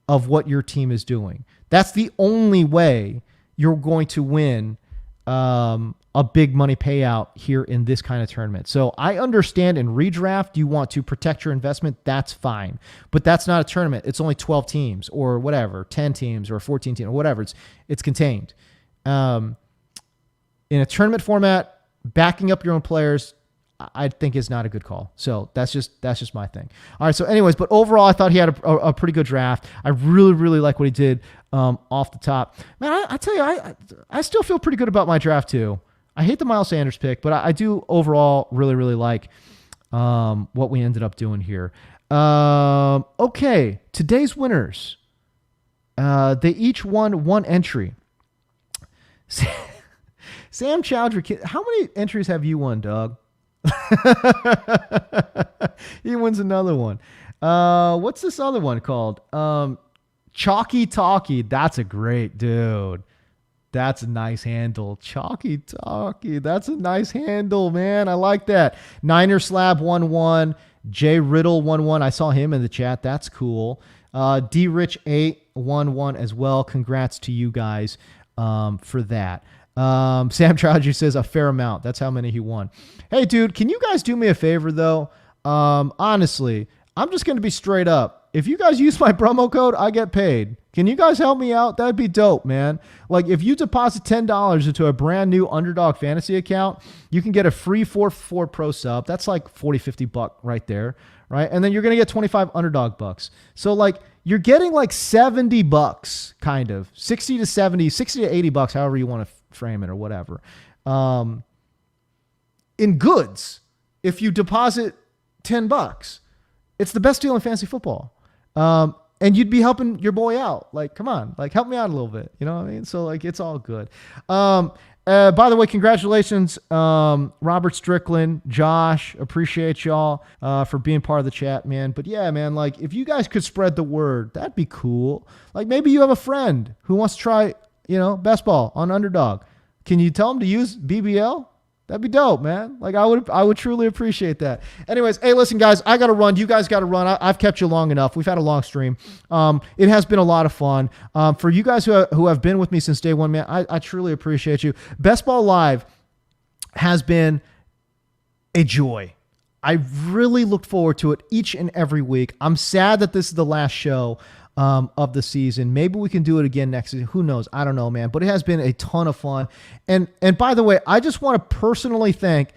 of what your team is doing. That's the only way you're going to win a big money payout here in this kind of tournament. So I understand in redraft, you want to protect your investment. That's fine. But that's not a tournament. It's only 12 teams or whatever, 10 teams or 14 teams or whatever. It's contained. In a tournament format, backing up your own players, I think is not a good call. So that's just my thing. All right. So anyways, but overall, I thought he had a pretty good draft. I really, really like what he did off the top. Man, I tell you, I still feel pretty good about my draft too. I hate the Miles Sanders pick, but I do overall really, really like what we ended up doing here. Okay. Today's winners. They each won 1 entry. Sam Chowdhury, how many entries have you won, Doug? He wins another one. What's this other one called? Chalky Talkie. That's a great dude. That's a nice handle. Chalky Talkie. That's a nice handle, man. I like that. Niner Slab 1-1. Jay Riddle 1-1. I saw him in the chat. That's cool. D Rich 8 1-1 as well. Congrats to you guys for that. Sam Trowdry says a fair amount. That's how many he won. Hey, dude, can you guys do me a favor, though? Honestly, I'm just going to be straight up. If you guys use my promo code, I get paid. Can you guys help me out? That'd be dope, man. Like, if you deposit $10 into a brand new Underdog Fantasy account, you can get a free 4 Pro sub. That's like $40-$50 right there, right? And then you're going to get 25 Underdog bucks. So, like, you're getting like $70, kind of. 60 to 70, 60 to $80, however you want to frame it or whatever. In goods, if you deposit $10, it's the best deal in fantasy football. And you'd be helping your boy out. Like, come on, like help me out a little bit. You know what I mean? So like, it's all good. By the way, congratulations, Robert Strickland, Josh, appreciate y'all, for being part of the chat, man. But yeah, man, like if you guys could spread the word, that'd be cool. Like maybe you have a friend who wants to try, best ball on Underdog. Can you tell them to use BBL? That'd be dope, man. Like I would truly appreciate that. Anyways, hey, listen, guys, I got to run. You guys got to run. I've kept you long enough. We've had a long stream. It has been a lot of fun. For you guys who have been with me since day one, man, I truly appreciate you. Best Ball Live has been a joy. I really look forward to it each and every week. I'm sad that this is the last show of the season. Maybe we can do it again next season. Who knows? I don't know, man. But it has been a ton of fun. And by the way, I just want to personally thank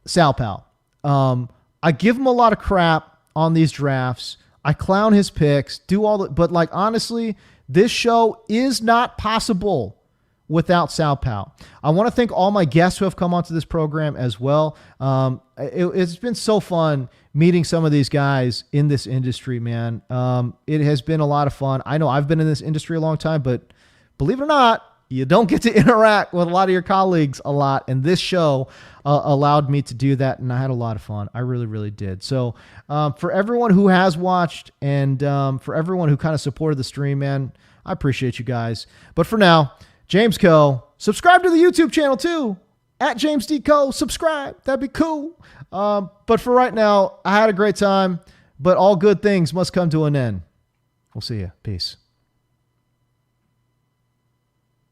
Sal Pal. I give him a lot of crap on these drafts. I clown his picks, but like honestly, This show is not possible without Sal Pal. I want to thank all my guests who have come onto this program as well. It's been so fun meeting some of these guys in this industry, man. It has been a lot of fun. I know I've been in this industry a long time, but believe it or not, you don't get to interact with a lot of your colleagues a lot. And this show allowed me to do that. And I had a lot of fun. I really, really did. So for everyone who has watched and for everyone who kind of supported the stream, man, I appreciate you guys. But for now, James Co. Subscribe to the YouTube channel too. At James D. Co. Subscribe. That'd be cool. But for right now, I had a great time. But all good things must come to an end. We'll see you. Peace.